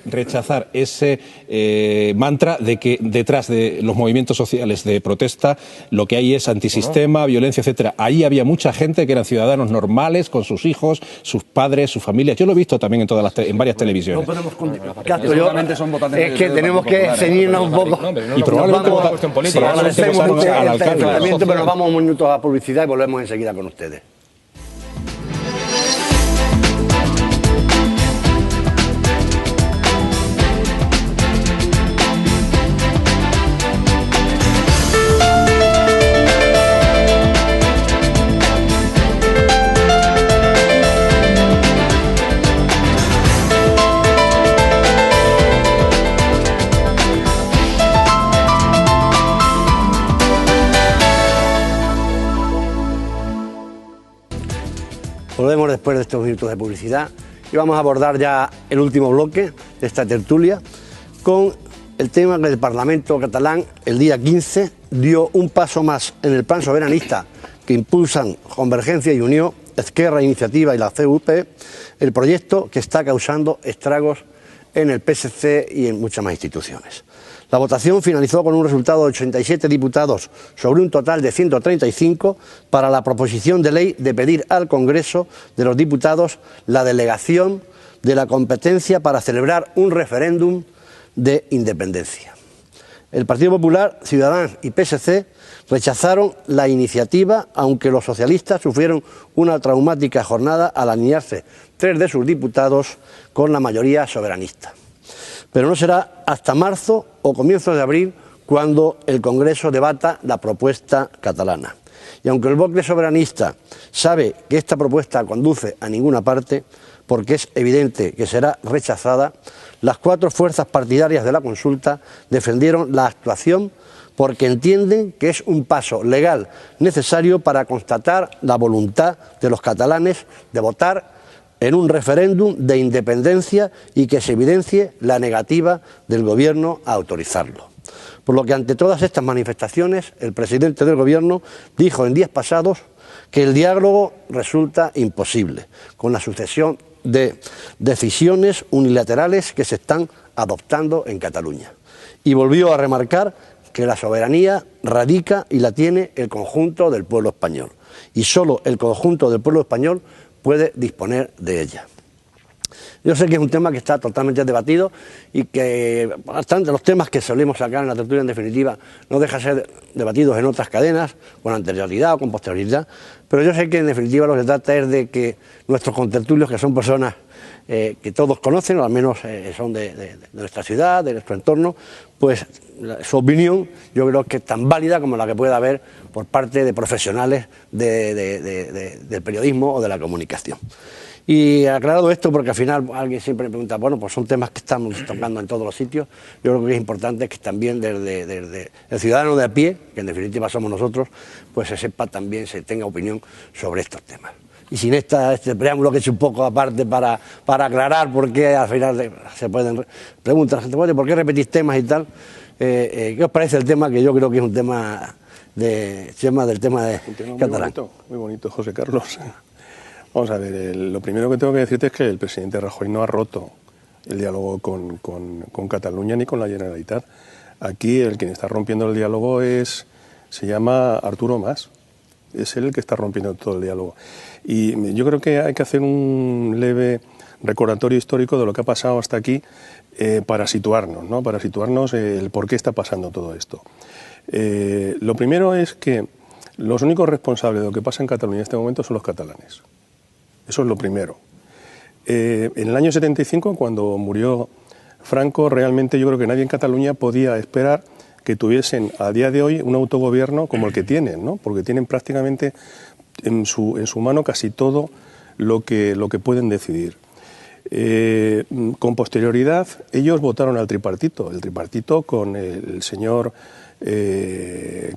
rechazar ese mantra de que detrás de los movimientos sociales de protesta lo que hay es antisistema, violencia, etcétera. Ahí había mucha gente que eran ciudadanos normales, con sus hijos, sus padres, sus familias. Yo lo he visto también en varias televisiones. Es que tenemos que ceñirnos un poco. Y probablemente nos cuestión política. al alcalde. Pero nos vamos un minuto a publicidad y volvemos enseguida con ustedes. Volvemos después de estos minutos de publicidad y vamos a abordar ya el último bloque de esta tertulia con el tema que el Parlamento catalán el día 15 dio un paso más en el plan soberanista que impulsan Convergencia y Unió, Esquerra Iniciativa y la CUP, el proyecto que está causando estragos en el PSC y en muchas más instituciones. La votación finalizó con un resultado de 87 diputados sobre un total de 135 para la proposición de ley de pedir al Congreso de los Diputados la delegación de la competencia para celebrar un referéndum de independencia. El Partido Popular, Ciudadanos y PSC rechazaron la iniciativa, aunque los socialistas sufrieron una traumática jornada al alinearse 3 de sus diputados con la mayoría soberanista. Pero no será hasta marzo o comienzos de abril cuando el Congreso debata la propuesta catalana. Y aunque el bloque soberanista sabe que esta propuesta conduce a ninguna parte, porque es evidente que será rechazada, las 4 fuerzas partidarias de la consulta defendieron la actuación porque entienden que es un paso legal necesario para constatar la voluntad de los catalanes de votar en un referéndum de independencia y que se evidencie la negativa del Gobierno a autorizarlo. Por lo que ante todas estas manifestaciones, el presidente del Gobierno dijo en días pasados que el diálogo resulta imposible, con la sucesión de decisiones unilaterales que se están adoptando en Cataluña. Y volvió a remarcar que la soberanía radica y la tiene el conjunto del pueblo español. Y solo el conjunto del pueblo español puede disponer de ella. Yo sé que es un tema que está totalmente debatido y que bastante los temas que solemos sacar en la tertulia en definitiva no dejan de ser debatidos en otras cadenas, con anterioridad o con posterioridad, pero yo sé que en definitiva lo que se trata es de que nuestros contertulios, que son personas que todos conocen, o al menos son de nuestra ciudad, de nuestro entorno, pues su opinión yo creo que es tan válida como la que pueda haber por parte de profesionales del periodismo o de la comunicación. Y aclarado esto, porque al final alguien siempre me pregunta, bueno, pues son temas que estamos tocando en todos los sitios, yo creo que es importante que también desde el ciudadano de a pie, que en definitiva somos nosotros, pues se sepa también, se tenga opinión sobre estos temas. Y sin este preámbulo que he hecho un poco aparte para aclarar por qué al final se pueden preguntar, ¿por qué repetís temas y tal? ¿Qué os parece el tema? Que yo creo que es un tema del tema de catalán. Muy bonito, José Carlos. Vamos a ver, lo primero que tengo que decirte es que el presidente Rajoy no ha roto el diálogo con Cataluña ni con la Generalitat. Aquí el quien está rompiendo el diálogo se llama Arturo Mas. Es él el que está rompiendo todo el diálogo. Y yo creo que hay que hacer un leve recordatorio histórico de lo que ha pasado hasta aquí para situarnos, ¿no? Para situarnos el por qué está pasando todo esto. Lo primero es que los únicos responsables de lo que pasa en Cataluña en este momento son los catalanes. Eso es lo primero. En el año 75, cuando murió Franco, realmente yo creo que nadie en Cataluña podía esperar que tuviesen a día de hoy un autogobierno como el que tienen, ¿no? Porque tienen prácticamente en su mano casi todo lo que pueden decidir. Con posterioridad, ellos votaron al tripartito, el tripartito con el señor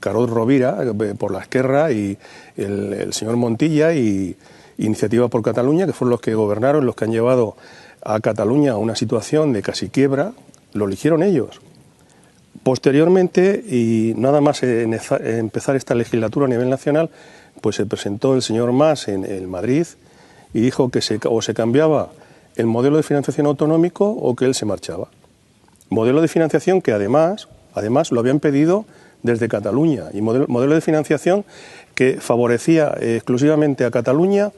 Carod Rovira por la Esquerra y el señor Montilla y Iniciativa por Cataluña, que fueron los que gobernaron, los que han llevado a Cataluña a una situación de casi quiebra, lo eligieron ellos. Posteriormente, y nada más empezar esta legislatura a nivel nacional, pues se presentó el señor Mas en Madrid y dijo que o se cambiaba el modelo de financiación autonómico o que él se marchaba. Modelo de financiación que además lo habían pedido desde Cataluña, y modelo de financiación que favorecía exclusivamente a Cataluña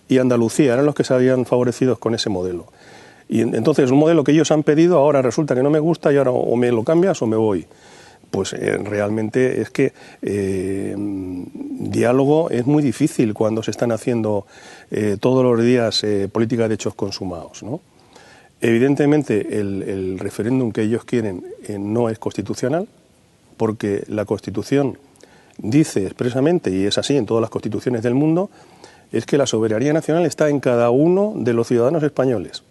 y Andalucía, eran los que se habían favorecido con ese modelo. Y entonces un modelo que ellos han pedido ahora resulta que no me gusta y ahora o me lo cambias o me voy. Pues realmente es que diálogo es muy difícil cuando se están haciendo todos los días políticas de hechos consumados, ¿no? Evidentemente el referéndum que ellos quieren no es constitucional, porque la Constitución dice expresamente, y es así en todas las constituciones del mundo, es que la soberanía nacional está en cada uno de los ciudadanos españoles,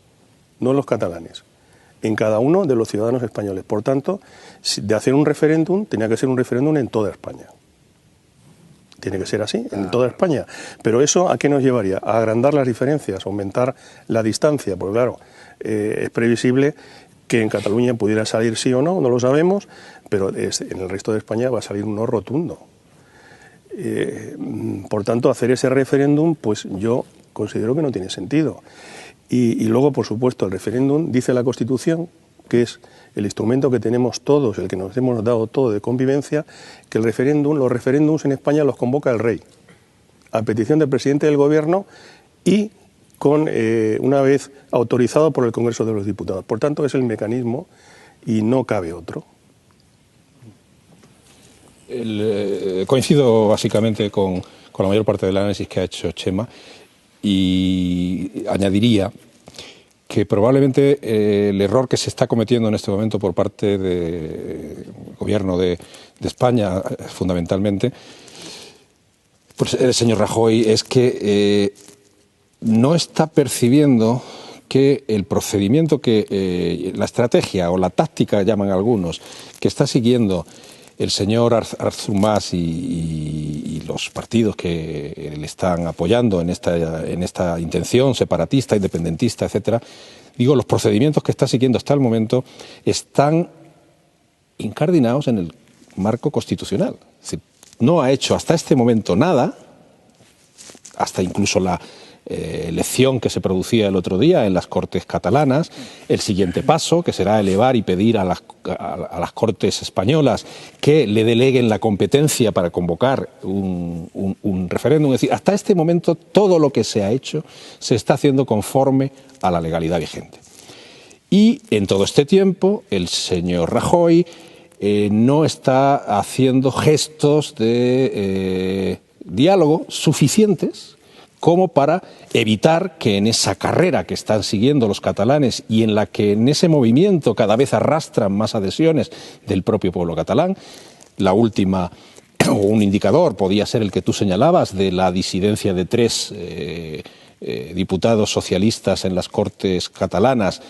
no en los catalanes, en cada uno de los ciudadanos españoles. Por tanto, de hacer un referéndum, tenía que ser un referéndum en toda España. Tiene que ser así, en toda España. Pero eso, ¿a qué nos llevaría? A agrandar las diferencias, aumentar la distancia, porque claro, es previsible que en Cataluña pudiera salir sí o no, no lo sabemos, pero en el resto de España va a salir un no rotundo. Por tanto, hacer ese referéndum, pues yo considero que no tiene sentido. Y luego, por supuesto, el referéndum, dice la Constitución, que es el instrumento que tenemos todos, el que nos hemos dado todo de convivencia, que los referéndums en España los convoca el rey, a petición del presidente del gobierno y una vez autorizado por el Congreso de los Diputados. Por tanto, es el mecanismo y no cabe otro. Coincido básicamente con la mayor parte del análisis que ha hecho Chema y añadiría que probablemente el error que se está cometiendo en este momento por parte del gobierno de España, fundamentalmente, pues el señor Rajoy, es que no está percibiendo que el procedimiento la estrategia o la táctica, llaman algunos, que está siguiendo el señor Artur Mas y los partidos que le están apoyando en esta intención separatista, independentista, etcétera, digo, los procedimientos que está siguiendo hasta el momento están incardinados en el marco constitucional. Es decir, no ha hecho hasta este momento nada, hasta incluso la elección que se producía el otro día en las Cortes catalanas, el siguiente paso, que será elevar y pedir a las Cortes españolas que le deleguen la competencia para convocar un referéndum. Es decir, hasta este momento todo lo que se ha hecho se está haciendo conforme a la legalidad vigente. Y en todo este tiempo el señor Rajoy no está haciendo gestos de diálogo suficientes como para evitar que en esa carrera que están siguiendo los catalanes y en la que en ese movimiento cada vez arrastran más adhesiones del propio pueblo catalán, la última o un indicador podía ser el que tú señalabas de la disidencia de 3 diputados socialistas en las Cortes catalanas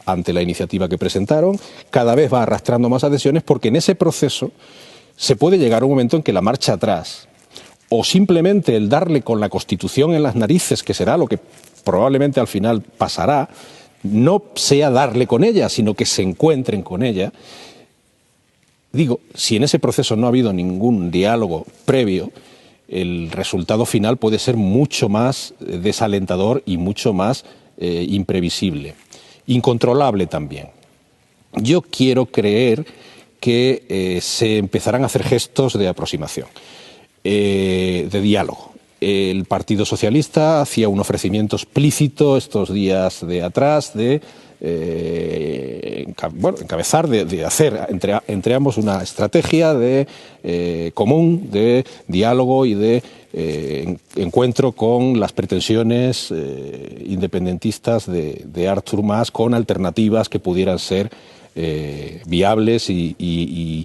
ante la iniciativa que presentaron, cada vez va arrastrando más adhesiones porque en ese proceso se puede llegar a un momento en que la marcha atrás o simplemente el darle con la Constitución en las narices, que será lo que probablemente al final pasará, no sea darle con ella, sino que se encuentren con ella. Digo, si en ese proceso no ha habido ningún diálogo previo, el resultado final puede ser mucho más desalentador y mucho más imprevisible, incontrolable también. Yo quiero creer que se empezarán a hacer gestos de aproximación, de diálogo. El Partido Socialista hacía un ofrecimiento explícito estos días de atrás de encabezar, de hacer entre ambos una estrategia común de diálogo y de encuentro con las pretensiones independentistas de Artur Mas, con alternativas que pudieran ser viables y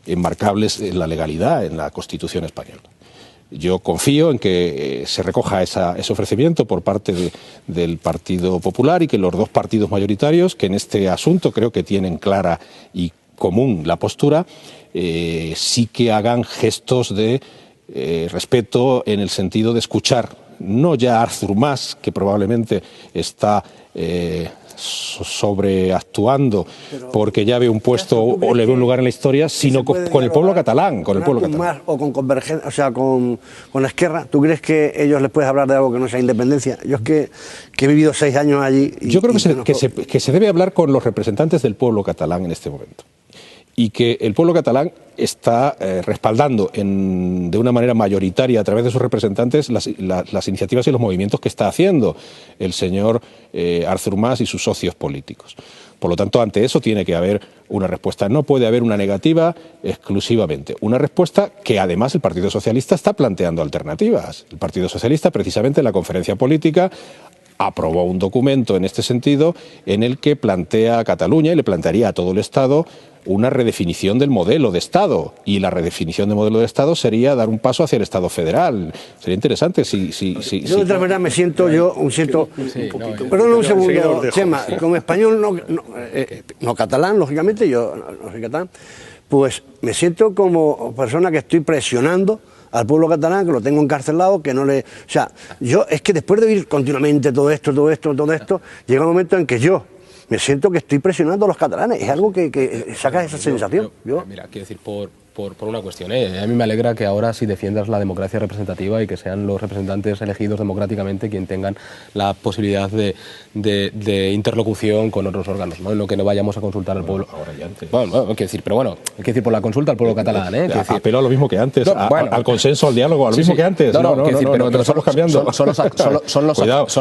enmarcables en la legalidad, en la Constitución española. Yo confío en que se recoja ese ofrecimiento por parte del Partido Popular y que los dos partidos mayoritarios, que en este asunto creo que tienen clara y común la postura, sí que hagan gestos de respeto en el sentido de escuchar, no ya a Artur Mas, que probablemente está sobreactuando porque ya ve un puesto o le ve un lugar en la historia, sino con el pueblo catalán, con el pueblo catalán. O con Convergencia, o sea, con Esquerra, ¿tú crees que ellos les puedes hablar de algo que no sea independencia? Yo es que he vivido 6 años allí. Yo creo que se debe hablar con los representantes del pueblo catalán en este momento. Y que el pueblo catalán está respaldando de una manera mayoritaria a través de sus representantes las iniciativas y los movimientos que está haciendo el señor Artur Mas y sus socios políticos. Por lo tanto, ante eso tiene que haber una respuesta. No puede haber una negativa exclusivamente. Una respuesta que además el Partido Socialista está planteando alternativas. El Partido Socialista, precisamente en la conferencia política, aprobó un documento en este sentido en el que plantea a Cataluña y le plantearía a todo el Estado una redefinición del modelo de Estado, y la redefinición del modelo de Estado sería dar un paso hacia el Estado federal. Sería interesante yo de otra manera me siento perdón un segundo, Chema, como español no catalán, lógicamente, yo no soy catalán, pues me siento como persona que estoy presionando al pueblo catalán, que lo tengo encarcelado, que no le... O sea, yo es que después de oír continuamente todo esto, llega un momento en que yo me siento que estoy presionando a los catalanes. Es algo que saca esa sensación. Mira, quiero decir, por una cuestión, a mí me alegra que ahora sí defiendas la democracia representativa y que sean los representantes elegidos democráticamente quien tengan la posibilidad de interlocución con otros órganos, ¿no? En lo que no vayamos a consultar al pueblo. Ahora y antes. Bueno, quiero decir, pero bueno, hay que decir por la consulta al pueblo catalán, Apelo a lo mismo que antes, al consenso, al diálogo, a lo mismo que antes. Pero estamos cambiando. Son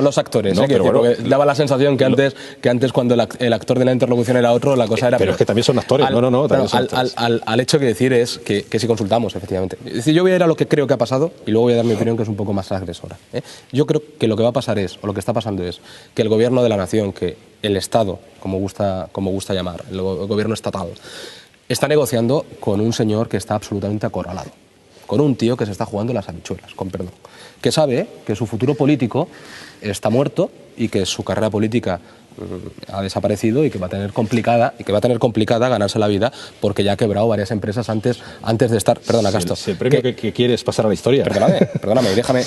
los actores, porque daba la sensación que antes cuando el actor de la interlocución era otro, la cosa era... Pero es que también son actores, al hecho que decir es que si consultamos, efectivamente. Es decir, yo voy a ir a lo que creo que ha pasado y luego voy a dar mi opinión, que es un poco más agresora. Yo creo que lo que va a pasar es, o lo que está pasando es, que el gobierno de la nación, que el Estado, como gusta llamar, el gobierno estatal, está negociando con un señor que está absolutamente acorralado, con un tío que se está jugando las habichuelas, con perdón, que sabe que su futuro político está muerto y que su carrera política ha desaparecido y que va a tener complicada ganarse la vida, porque ya ha quebrado varias empresas antes de estar... Perdona, Castro. Si el premio que quieres pasar a la historia. Perdóname, y déjame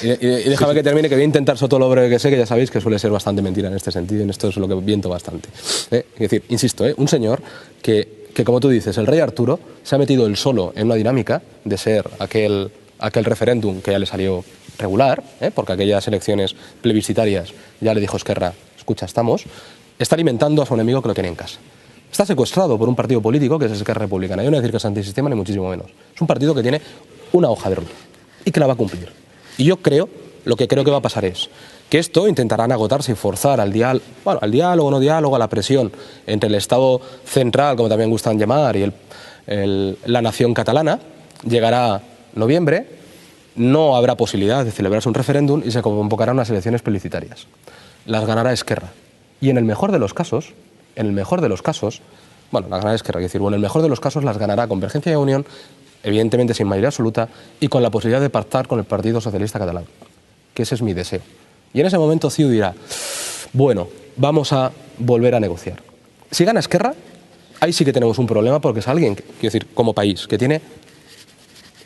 que termine, que voy a intentar ser todo lo breve que sé, que ya sabéis que suele ser bastante mentira en este sentido, y en esto es lo que viento bastante. Es decir, insisto, un señor que, como tú dices, el rey Arturo se ha metido él solo en una dinámica de ser aquel referéndum que ya le salió regular, porque aquellas elecciones plebiscitarias ya le dijo Esquerra, escucha, está alimentando a su enemigo que lo tiene en casa. Está secuestrado por un partido político que es Esquerra Republicana. Yo no voy a decir que es antisistema, ni muchísimo menos. Es un partido que tiene una hoja de ruta y que la va a cumplir. Y yo lo que creo que va a pasar es que esto intentarán agotarse y forzar al diálogo, no diálogo, a la presión entre el Estado central, como también gustan llamar, y la nación catalana. Llegará noviembre, no habrá posibilidad de celebrarse un referéndum y se convocarán unas elecciones plebiscitarias. Las ganará Esquerra. Y en el mejor de los casos, las ganará Esquerra, es decir, en el mejor de los casos las ganará Convergencia y Unión, evidentemente sin mayoría absoluta, y con la posibilidad de pactar con el Partido Socialista Catalán, que ese es mi deseo. Y en ese momento CiU dirá, bueno, vamos a volver a negociar. Si gana Esquerra, ahí sí que tenemos un problema, porque es alguien, quiero decir, como país, que tiene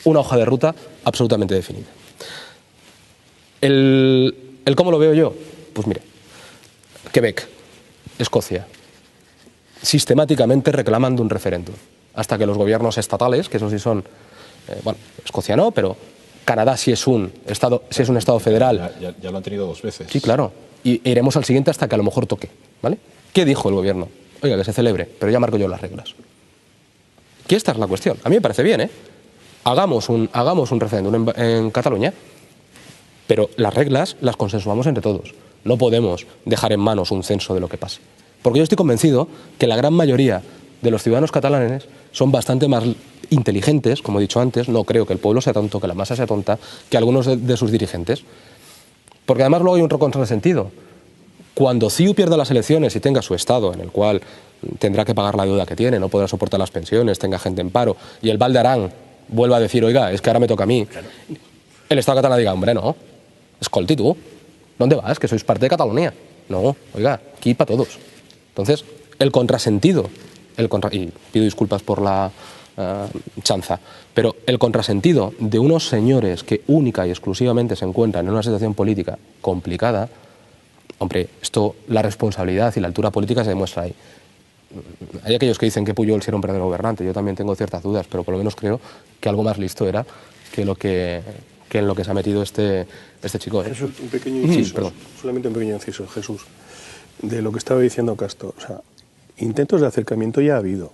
una hoja de ruta absolutamente definida. ¿El cómo lo veo yo? Pues mire, Quebec, Escocia, sistemáticamente reclamando un referéndum, hasta que los gobiernos estatales, que eso sí son, Escocia no, pero Canadá sí es un estado federal. Ya lo han tenido 2 veces. Sí, claro. Y iremos al siguiente hasta que a lo mejor toque, ¿vale? ¿Qué dijo el gobierno? Oiga, que se celebre, pero ya marco yo las reglas. que esta es la cuestión. A mí me parece bien, ¿eh? Hagamos un referéndum en Cataluña, pero las reglas las consensuamos entre todos. No podemos dejar en manos un censo de lo que pase. Porque yo estoy convencido que la gran mayoría de los ciudadanos catalanes son bastante más inteligentes, como he dicho antes, no creo que el pueblo sea tonto, que la masa sea tonta, que algunos de sus dirigentes. Porque además luego hay otro contrasentido. Cuando CiU pierda las elecciones y tenga su estado en el cual tendrá que pagar la deuda que tiene, no podrá soportar las pensiones, tenga gente en paro, y el Val de Arán vuelva a decir, oiga, es que ahora me toca a mí, el Estado catalán diga, hombre, no, escolti tú, ¿dónde vas? Que sois parte de Cataluña. No, oiga, aquí para todos. Entonces, el contrasentido, y pido disculpas por la chanza, pero el contrasentido de unos señores que única y exclusivamente se encuentran en una situación política complicada, hombre, esto, la responsabilidad y la altura política se demuestra ahí. Hay aquellos que dicen que Pujol era un verdadero gobernante, yo también tengo ciertas dudas, pero por lo menos creo que algo más listo era que en lo que se ha metido este chico. Jesús, un pequeño inciso, perdón. solamente un pequeño inciso, Jesús, de lo que estaba diciendo Castro. O sea, intentos de acercamiento ya ha habido.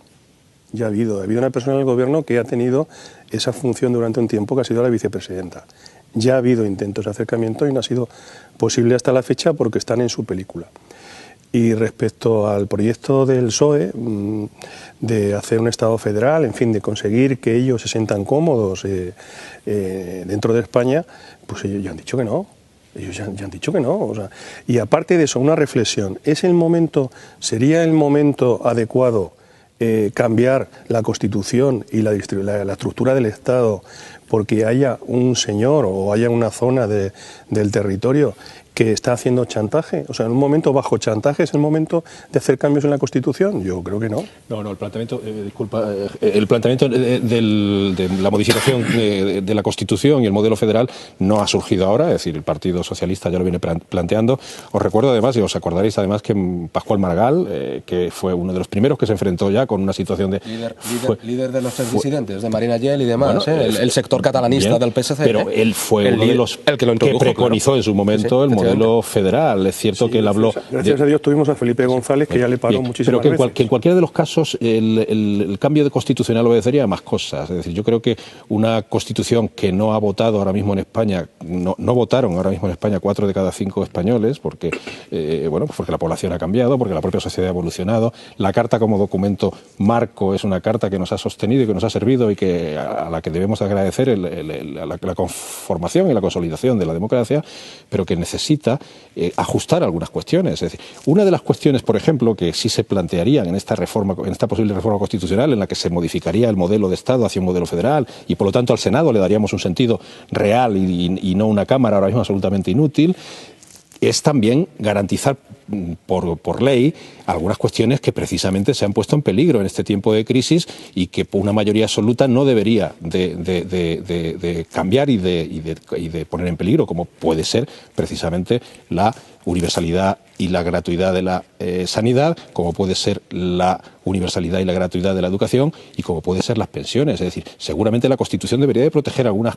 Ha habido una persona en el gobierno que ha tenido esa función durante un tiempo, que ha sido la vicepresidenta. Ya ha habido intentos de acercamiento y no ha sido posible hasta la fecha porque están en su película. Y respecto al proyecto del PSOE, de hacer un Estado federal, en fin, de conseguir que ellos se sientan cómodos dentro de España, pues ellos ya han dicho que no. Ellos ya han dicho que no. O sea, y aparte de eso, una reflexión. ¿Sería el momento adecuado cambiar la Constitución y la estructura del Estado porque haya un señor o haya una zona del territorio que está haciendo chantaje? O sea, en un momento bajo chantaje es el momento de hacer cambios en la Constitución. Yo creo que no. No, el planteamiento, el planteamiento de la modificación de la Constitución y el modelo federal no ha surgido ahora, es decir, el Partido Socialista ya lo viene planteando. Os recuerdo además, y os acordaréis además, que Pascual Maragall, que fue uno de los primeros que se enfrentó ya con una situación de... Líder de los tres disidentes, de Marina Yel y demás, bueno, el sector catalanista del PSC. Pero él fue uno de los que preconizó en su momento el modelo federal. Es cierto que él habló... Gracias a Dios tuvimos a Felipe González, que ya le paró muchísimas veces. Pero que en cualquiera de los casos el cambio de constitucional obedecería a más cosas. Es decir, yo creo que una constitución que no ha votado ahora mismo en España, no votaron ahora mismo en España 4 de cada 5 españoles, porque porque la población ha cambiado, porque la propia sociedad ha evolucionado. La Carta como documento marco es una carta que nos ha sostenido y que nos ha servido y que a la que debemos agradecer la conformación y la consolidación de la democracia, pero que necesita ajustar algunas cuestiones. Es decir, una de las cuestiones, por ejemplo, que sí se plantearían en esta posible reforma constitucional, en la que se modificaría el modelo de Estado hacia un modelo federal y por lo tanto al Senado le daríamos un sentido real y no una Cámara ahora mismo absolutamente inútil, es también garantizar por ley algunas cuestiones que precisamente se han puesto en peligro en este tiempo de crisis y que por una mayoría absoluta no debería de cambiar y de poner en peligro, como puede ser precisamente la universalidad y la gratuidad de la sanidad, como puede ser la universalidad y la gratuidad de la educación y como puede ser las pensiones. Es decir, seguramente la Constitución debería de proteger algunas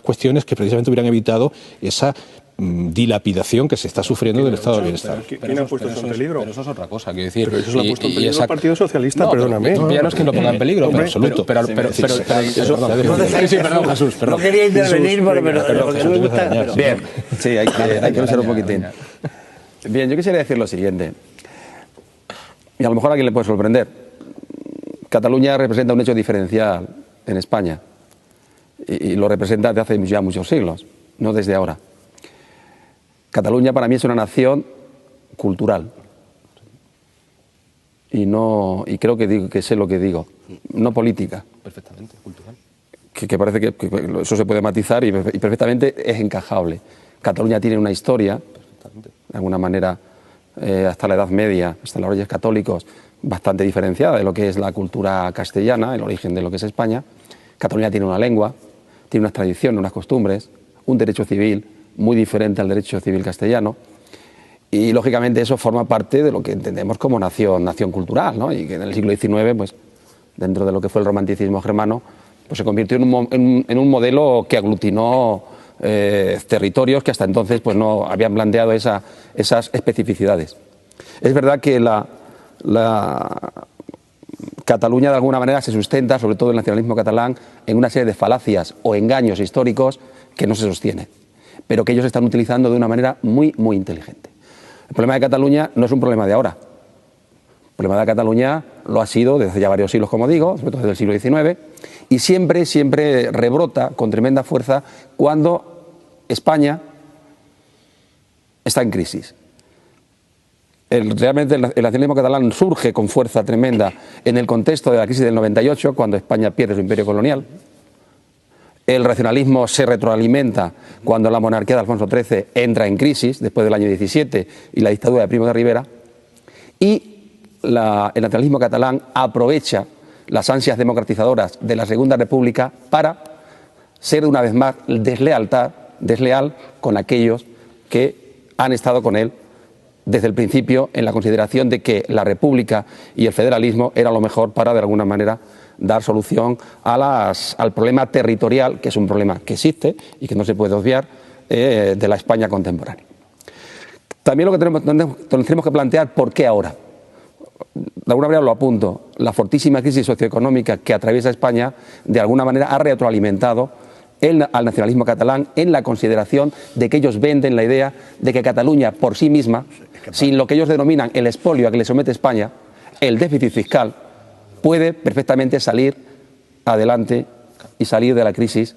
cuestiones que precisamente hubieran evitado esa dilapidación que se está sufriendo del estado del bienestar. ¿Quién ha puesto eso en peligro? Pero eso es otra cosa, quiero decir. Pero eso lo ha puesto en peligro el Partido Socialista, perdóname. Ya no es que lo ponga en peligro, en absoluto. Perdón, Jesús, perdón. No quería intervenir, pero porque no me gusta. Bien, sí, hay que usar un poquitín. Bien, yo quisiera decir lo siguiente, y a lo mejor a alguien le puede sorprender. Cataluña representa un hecho diferencial en España, y lo representa desde hace ya muchos siglos, no desde ahora. Cataluña para mí es una nación cultural, y creo que sé lo que digo, no política. Perfectamente, cultural. Que parece que eso se puede matizar y perfectamente es encajable. Cataluña tiene una historia, de alguna manera, hasta la Edad Media, hasta los Reyes Católicos, bastante diferenciada de lo que es la cultura castellana, el origen de lo que es España. Cataluña tiene una lengua, tiene unas tradiciones, unas costumbres, un derecho civil muy diferente al derecho civil castellano, y lógicamente eso forma parte de lo que entendemos como nación cultural, ¿no? Y que en el siglo XIX, pues, dentro de lo que fue el romanticismo germano, pues se convirtió en un modelo que aglutinó territorios que hasta entonces pues no habían planteado esas especificidades. Es verdad que Cataluña de alguna manera se sustenta, sobre todo el nacionalismo catalán, en una serie de falacias o engaños históricos que no se sostienen, pero que ellos están utilizando de una manera muy, muy inteligente. El problema de Cataluña no es un problema de ahora. El problema de Cataluña lo ha sido desde ya varios siglos, como digo, sobre todo desde el siglo XIX, y siempre rebrota con tremenda fuerza cuando España está en crisis. Realmente el nacionalismo catalán surge con fuerza tremenda en el contexto de la crisis del 98, cuando España pierde su imperio colonial. El racionalismo se retroalimenta cuando la monarquía de Alfonso XIII entra en crisis, después del año 17, y la dictadura de Primo de Rivera. Y el nacionalismo catalán aprovecha las ansias democratizadoras de la Segunda República para ser una vez más desleal con aquellos que han estado con él desde el principio, en la consideración de que la República y el federalismo era lo mejor para, de alguna manera, dar solución al problema territorial, que es un problema que existe y que no se puede obviar, de la España contemporánea. También lo que tenemos que plantear, ¿por qué ahora? De alguna manera lo apunto, la fortísima crisis socioeconómica que atraviesa España, de alguna manera ha retroalimentado al nacionalismo catalán en la consideración de que ellos venden la idea de que Cataluña por sí misma, sin lo que ellos denominan el expolio a que le somete España, el déficit fiscal, puede perfectamente salir adelante y salir de la crisis,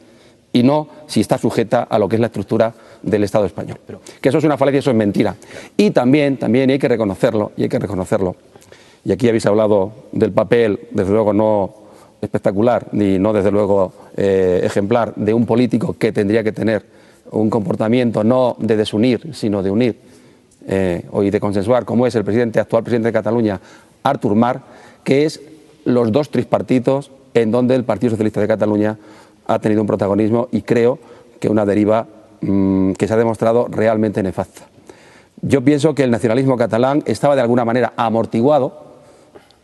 y no si está sujeta a lo que es la estructura del Estado español. Que eso es una falacia, eso es mentira. Y también hay que reconocerlo, y aquí habéis hablado del papel, desde luego no espectacular, ni no desde luego ejemplar, de un político que tendría que tener un comportamiento no de desunir, sino de unir y de consensuar, como es el actual presidente de Cataluña, Artur Mas, que es los dos tripartitos en donde el Partido Socialista de Cataluña ha tenido un protagonismo, y creo que una deriva que se ha demostrado realmente nefasta. Yo pienso que el nacionalismo catalán estaba de alguna manera amortiguado,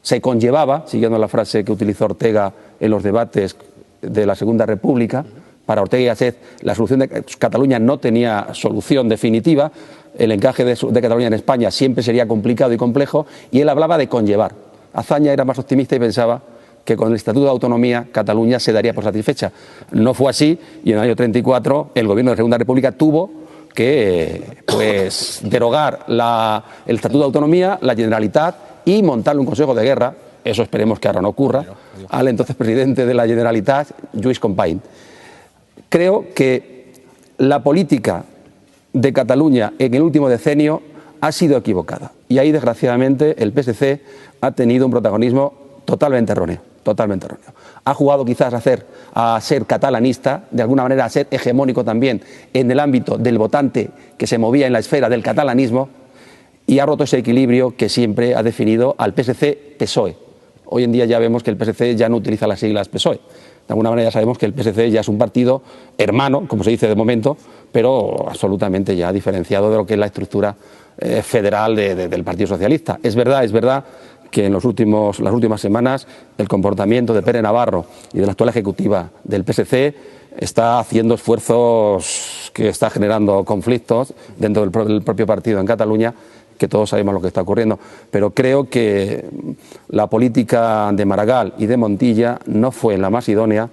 se conllevaba, siguiendo la frase que utilizó Ortega en los debates de la Segunda República, para Ortega y Gasset la solución de Cataluña no tenía solución definitiva, el encaje de Cataluña en España siempre sería complicado y complejo, y él hablaba de conllevar. Azaña era más optimista y pensaba que con el Estatuto de Autonomía Cataluña se daría por satisfecha. No fue así, y en el año 34 el gobierno de la Segunda República tuvo que derogar el Estatuto de Autonomía, la Generalitat, y montarle un Consejo de Guerra, eso esperemos que ahora no ocurra, al entonces presidente de la Generalitat, Lluís Companys. Creo que la política de Cataluña en el último decenio ha sido equivocada, y ahí desgraciadamente el PSC ha tenido un protagonismo totalmente erróneo. Ha jugado quizás a ser catalanista, de alguna manera a ser hegemónico también en el ámbito del votante que se movía en la esfera del catalanismo, y ha roto ese equilibrio que siempre ha definido al PSC-PSOE. Hoy en día ya vemos que el PSC ya no utiliza las siglas PSOE. De alguna manera ya sabemos que el PSC ya es un partido hermano, como se dice de momento, pero absolutamente ya diferenciado de lo que es la estructura federal del Partido Socialista. Es verdad que en las últimas semanas el comportamiento de Pere Navarro y de la actual ejecutiva del PSC está haciendo esfuerzos que está generando conflictos dentro del propio partido en Cataluña, que todos sabemos lo que está ocurriendo, pero creo que la política de Maragall y de Montilla no fue la más idónea.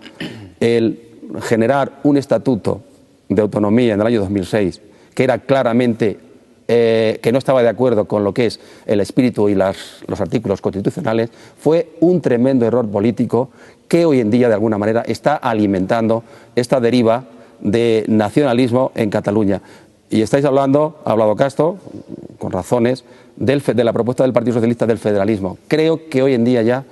El generar un estatuto de autonomía en el año 2006, que era claramente que no estaba de acuerdo con lo que es el espíritu y los artículos constitucionales, fue un tremendo error político que hoy en día de alguna manera está alimentando esta deriva de nacionalismo en Cataluña. Y estáis hablando, ha hablado Castro, con razones, de la propuesta del Partido Socialista del federalismo. Creo que hoy en día ya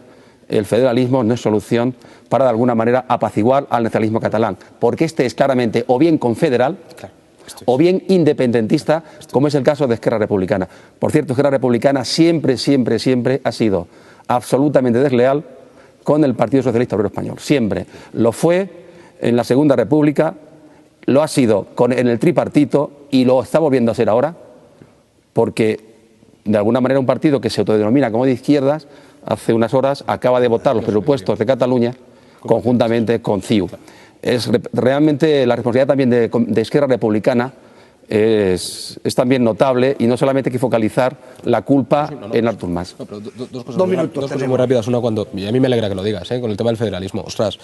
el federalismo no es solución para de alguna manera apaciguar al nacionalismo catalán, porque este es claramente o bien confederal o bien independentista, como es el caso de Esquerra Republicana. Por cierto, Esquerra Republicana siempre ha sido absolutamente desleal con el Partido Socialista Obrero Español. Siempre. Lo fue en la Segunda República, lo ha sido en el tripartito y lo está volviendo a ser ahora, porque de alguna manera un partido que se autodenomina como de izquierdas, hace unas horas acaba de votar los presupuestos de Cataluña conjuntamente con CiU. Es realmente la responsabilidad también de Esquerra Republicana es también notable, y no solamente hay que focalizar la culpa en Artur Mas. No, pero dos cosas muy rápidas. Una, y a mí me alegra que lo digas, con el tema del federalismo. Ostras,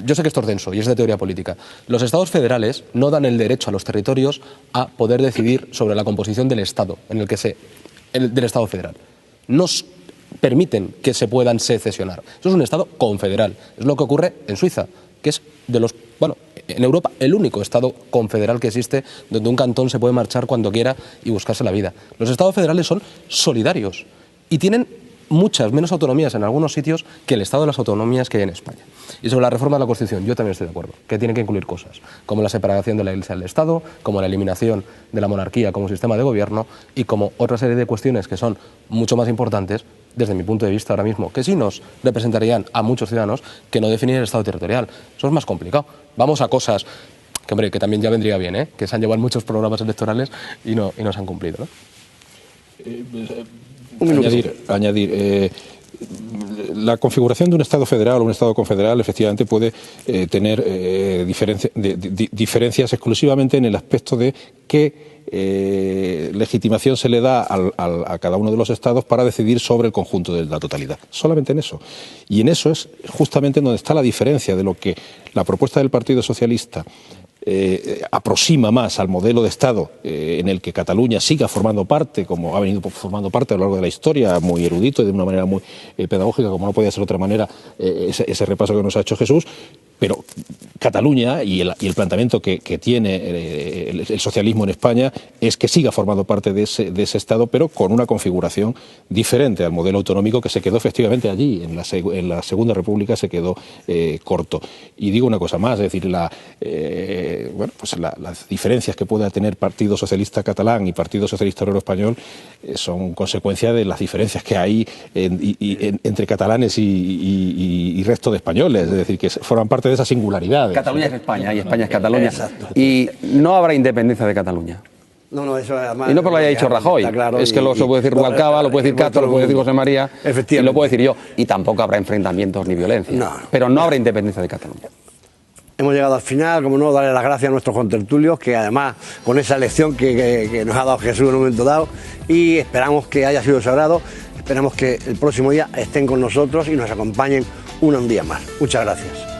yo sé que esto es denso y es de teoría política. Los estados federales no dan el derecho a los territorios a poder decidir sobre la composición del Estado, del Estado federal. Nos permiten que se puedan secesionar. Eso es un Estado confederal. Es lo que ocurre en Suiza, que es en Europa el único Estado confederal que existe, donde un cantón se puede marchar cuando quiera y buscarse la vida. Los Estados federales son solidarios y tienen muchas menos autonomías en algunos sitios que el Estado de las autonomías que hay en España. Y sobre la reforma de la Constitución, yo también estoy de acuerdo, que tiene que incluir cosas, como la separación de la Iglesia del Estado, como la eliminación de la monarquía como sistema de gobierno y como otra serie de cuestiones que son mucho más importantes, desde mi punto de vista ahora mismo, que sí nos representarían a muchos ciudadanos, que no definir el Estado territorial. Eso es más complicado. Vamos a cosas que, hombre, que también ya vendría bien, que se han llevado en muchos programas electorales y no se han cumplido, ¿no? Añadir, la configuración de un Estado federal o un Estado confederal efectivamente puede tener diferencias exclusivamente en el aspecto de qué legitimación se le da a cada uno de los estados para decidir sobre el conjunto de la totalidad. Solamente en eso. Y en eso es justamente donde está la diferencia de lo que la propuesta del Partido Socialista aproxima más al modelo de Estado en el que Cataluña siga formando parte, como ha venido formando parte a lo largo de la historia, muy erudito y de una manera muy pedagógica, como no podía ser de otra manera, ese repaso que nos ha hecho Jesús. Pero Cataluña y el planteamiento que tiene el socialismo en España es que siga formando parte de ese Estado, pero con una configuración diferente al modelo autonómico que se quedó efectivamente allí, en la Segunda República se quedó corto. Y digo una cosa más, es decir, las diferencias que pueda tener Partido Socialista Catalán y Partido Socialista Obrero Español son consecuencia de las diferencias que hay entre catalanes y resto de españoles, es decir, que forman parte de esas singularidades. Cataluña es España y España es Cataluña. Exacto. Y no habrá independencia de Cataluña. No, eso además, Y no porque lo haya dicho Rajoy, claro, es que lo puede decir Rubalcaba, lo puede decir Cato, lo puede decir José María, y lo puedo decir yo. Y tampoco habrá enfrentamientos ni violencia. No. Pero no habrá independencia de Cataluña. Hemos llegado al final, como no, darle las gracias a nuestros contertulios, que además con esa lección que nos ha dado Jesús en un momento dado, y esperamos que haya sido sagrado, esperamos que el próximo día estén con nosotros y nos acompañen un día más. Muchas gracias.